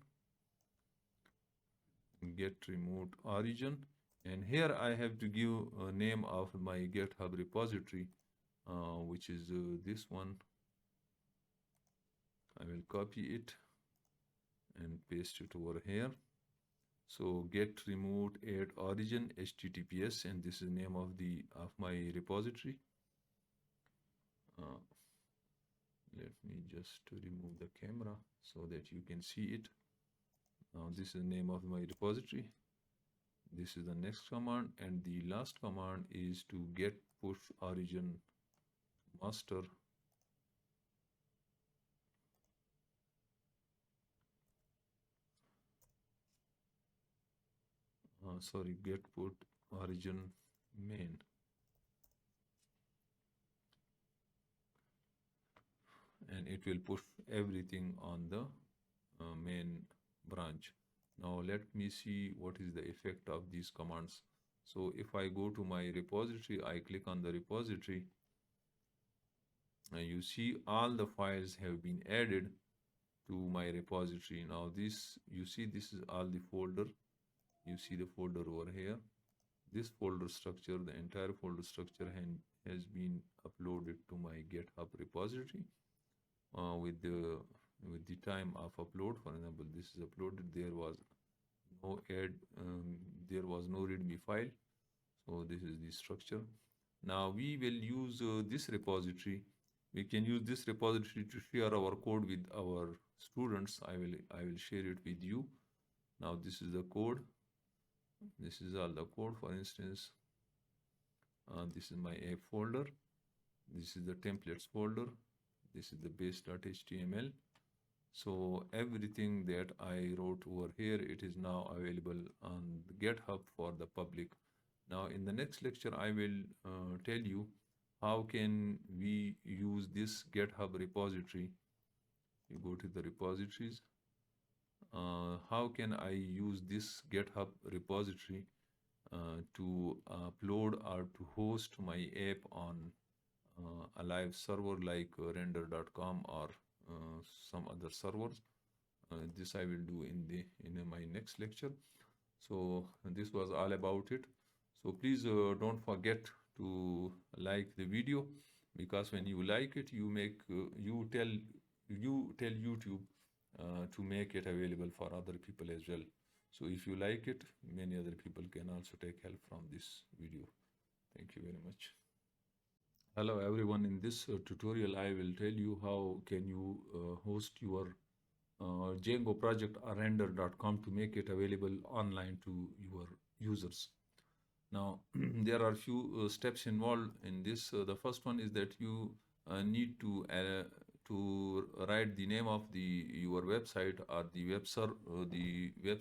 Get removed origin, and here I have to give a name of my GitHub repository, which is this one. I will copy it and paste it over here. So get removed add origin https, and this is name of my repository. Let me just remove the camera so that you can see it. Now this is the name of my repository. This is the next command, and the last command is to get push origin master. Sorry, get put origin main. And it will push everything on the main branch. Now let me see what is the effect of these commands. So if I go to my repository, I click on the repository, and you see all the files have been added to my repository. Now this, you see, this is all the folder. You see the folder over here. This folder structure, the entire folder structure has been uploaded to my GitHub repository with the time of upload. For example, this is uploaded. There was no there was no readme file. So this is the structure. Now we will use this repository. We can use this repository to share our code with our students. I will share it with you. Now this is the code. This is all the code. For instance, this is my app folder. This is the templates folder. This is the base.html. So everything that I wrote over here, it is now available on GitHub for the public. Now in the next lecture, I will tell you how can we use this GitHub repository. You go to the repositories. How can I use this GitHub repository to upload or to host my app on a live server like render.com or some other servers. This I will do in my next lecture. So this was all about it. So please don't forget to like the video, because when you like it, you tell YouTube to make it available for other people as well. So if you like it, many other people can also take help from this video. Thank you very much. Hello everyone. In this tutorial, I will tell you how can you host your Django project or render.com to make it available online to your users. Now there are few steps involved in this. The first one is that you need to write the name of your website or the web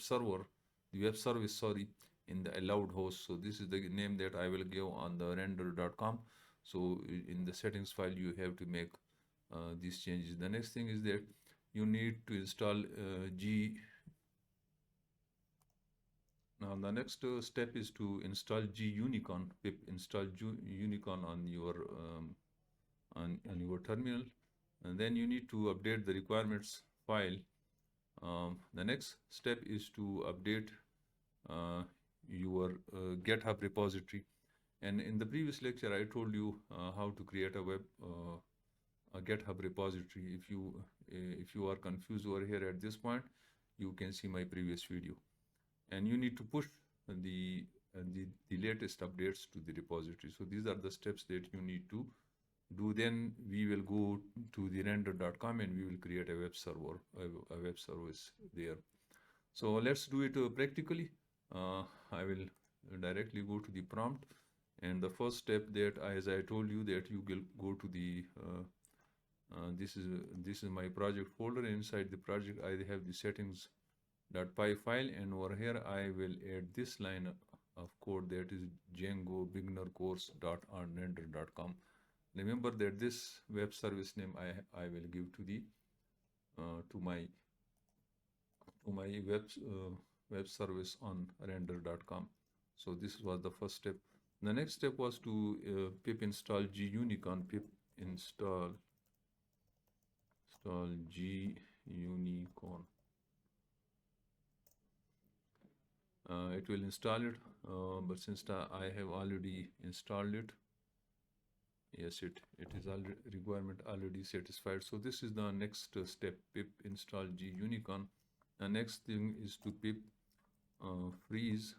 service, sorry, in the allowed host. So this is the name that I will give on the render.com. So in the settings file, you have to make these changes. The next thing is that you need to install G. Now the next step is to install G-Unicorn, pip install G-Unicorn on your terminal, and then you need to update the requirements file. The next step is to update your GitHub repository. And in the previous lecture, I told you how to create a GitHub repository. If you are confused over here at this point, you can see my previous video. And you need to push the latest updates to the repository. So these are the steps that you need to do. Then we will go to the render.com and we will create a web server, a web service there. So let's do it practically. I will directly go to the prompt, and the first step that, as I told you, that you will go to the this is my project folder. Inside the project I have the settings.py file, and over here I will add this line of code, that is Django beginner course.render.com. Remember that this web service name I will give to the to my web service on render.com. So this was the first step. The next step was to pip install G-Unicorn, pip install G-Unicorn. It will install it, but since I have already installed it, yes, it is already requirement already satisfied. So this is the next step, pip install G-Unicorn. The next thing is to pip freeze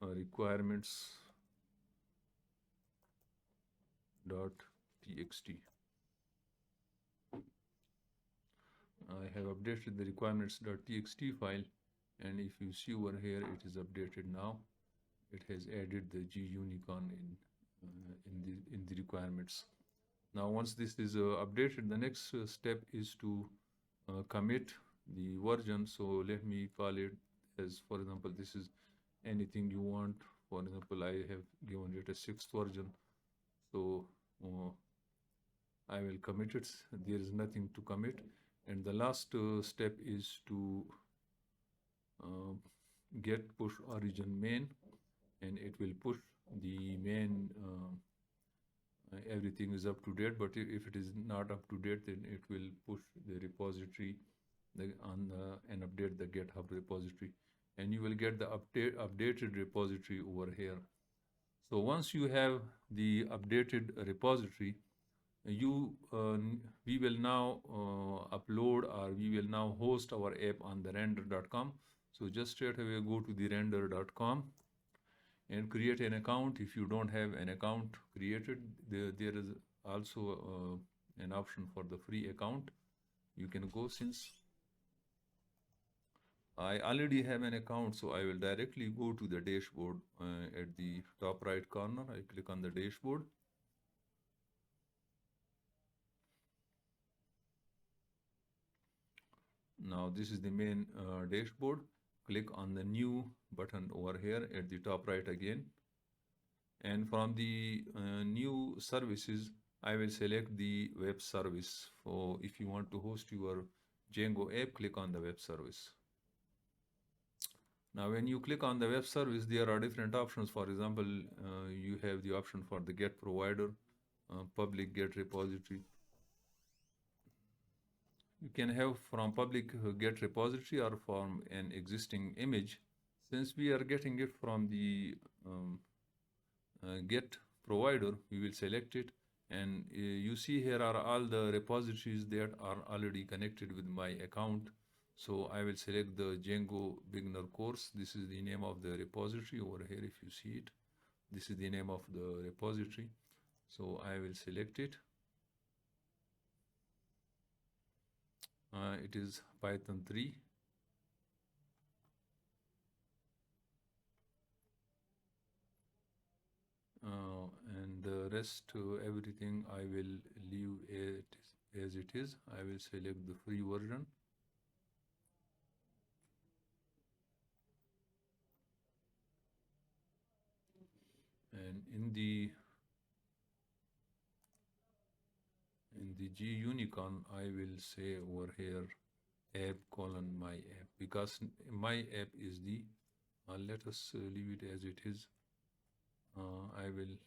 requirements.txt. I have updated the requirements.txt file, and if you see over here, it is updated now. It has added the G-Unicorn in the requirements. Now once this is updated, the next step is to commit the version. So let me call it as, for example, this is anything you want. For example, I have given it a 6th version, so I will commit it. There is nothing to commit. And the last step is to get push origin main, and it will push the main. Everything is up to date, but if it is not up to date, then it will push the repository and update the GitHub repository, and you will get the updated repository over here. So once you have the updated repository, we will now upload, or we will now host our app on the render.com. So just straight away go to the render.com and create an account. If you don't have an account created, there is also an option for the free account. You can go. Since I already have an account, so I will directly go to the dashboard. At the top right corner, I click on the dashboard. Now this is the main dashboard. Click on the new button over here at the top right again, and from the new services, I will select the web service. So if you want to host your Django app, click on the web service. Now when you click on the web service, there are different options. For example, you have the option for the get provider, public get repository. You can have from public get repository or from an existing image. Since we are getting it from the get provider, we will select it, and you see here are all the repositories that are already connected with my account. So I will select the Django beginner course. This is the name of the repository over here. If you see it, this is the name of the repository. So I will select it. It is Python 3. And the rest, everything I will leave it as it is. I will select the free version. And in the GUnicorn, I will say over here app colon my app, because my app is the let us leave it as it is. I will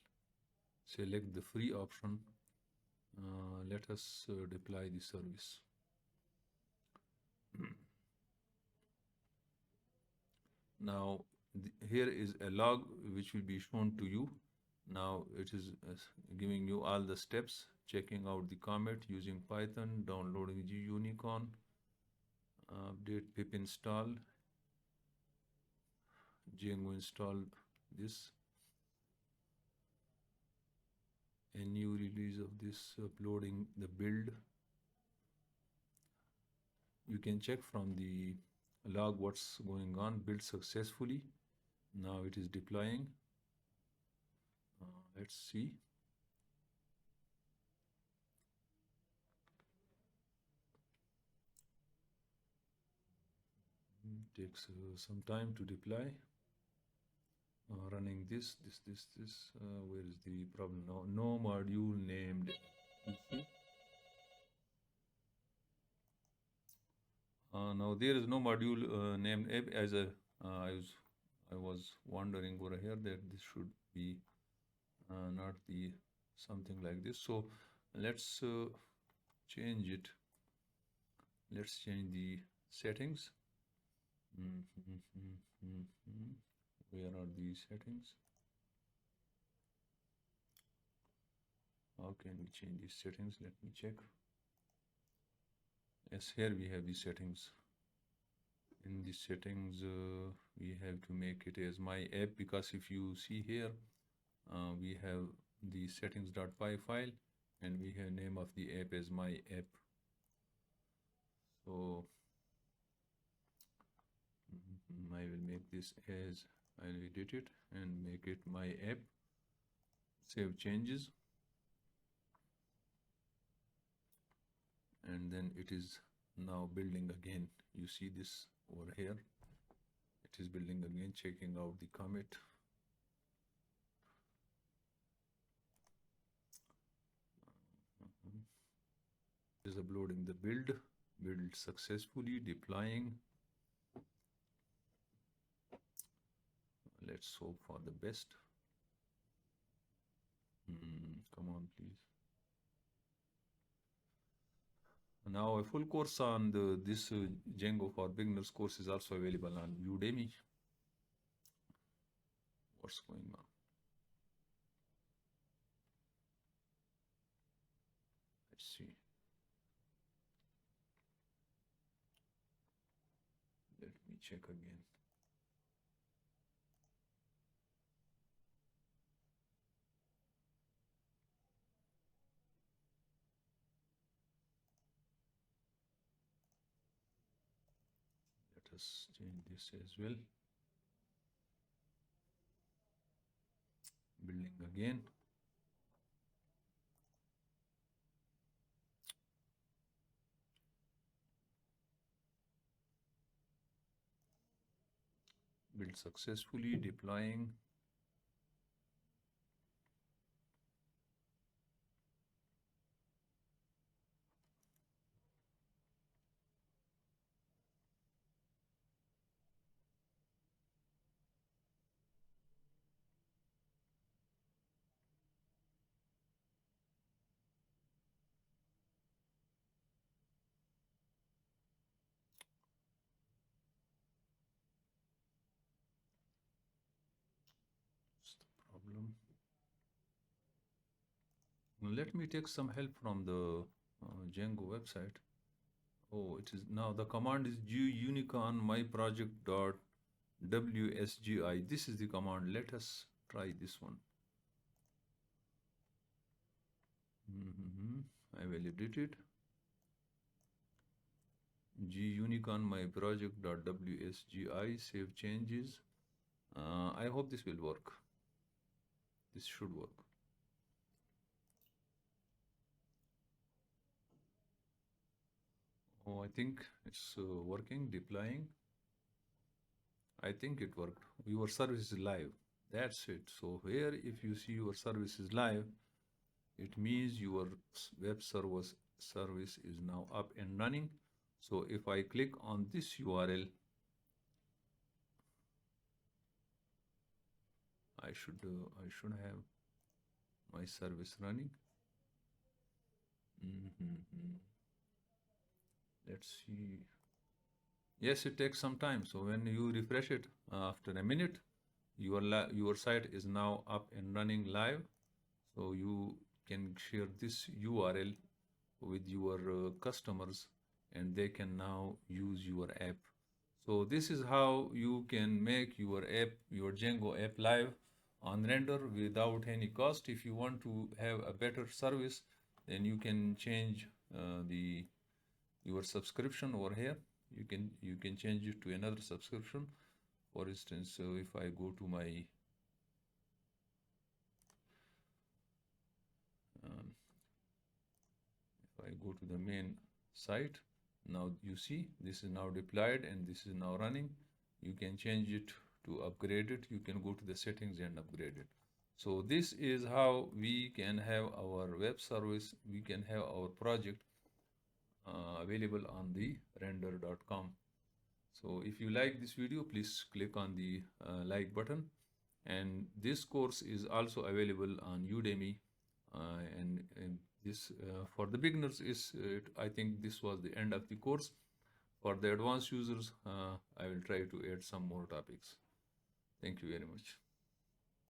select the free option. Let us deploy the service. Now here is a log which will be shown to you. Now it is giving you all the steps: checking out the commit using Python, downloading GUnicorn, update pip install, Django install this, a new release of this, uploading the build. You can check from the log what's going on. Build successfully. Now it is deploying. Let's see. Takes some time to deploy. Running this. Where is the problem now? No module named. Now there is no module named app. As I was wondering over here that this should be not the something like this. So let's change it. Let's change the settings. Where are these settings? How can we change these settings? Let me check. Yes, here we have the settings. In the settings, we have to make it as my app, because if you see here, we have the settings.py file and we have name of the app as my app. So I will make this as, I will edit it and make it my app. Save changes. And then it is now building again. You see this over here. It is building again, checking out the commit. It is uploading the build successfully, deploying. Let's hope for the best. Come on, please. Now a full course on this Django for beginners course is also available on Udemy. What's going on? Let's see. Let me check again. Let us change this as well. Building again. Build successfully, deploying. What's the problem? Let me take some help from the Django website. Oh, it is now the command is GUnicorn myproject.wsgi. This is the command. Let us try this one. I will edit it. GUnicorn myproject.wsgi. Save changes. I hope this will work. This should work. Oh, I think it's working, deploying. I think it worked. Your service is live. That's it. So here, if you see your service is live, it means your web service is now up and running. So if I click on this URL, I should have my service running. Let's see. Yes, it takes some time. So when you refresh it after a minute, your site is now up and running live. So you can share this URL with your customers, and they can now use your app. So this is how you can make your app, your Django app live on render without any cost. If you want to have a better service, then you can change your subscription over here. You can change it to another subscription. For instance, so if I go to my if I go to the main site, now you see this is now deployed and this is now running. You can change it to upgrade it. You can go to the settings and upgrade it. So this is how we can have our web service, we can have our project available on the render.com. So if you like this video, please click on the like button. And this course is also available on Udemy. And this for the beginners is I think this was the end of the course. For the advanced users, I will try to add some more topics. Thank you very much.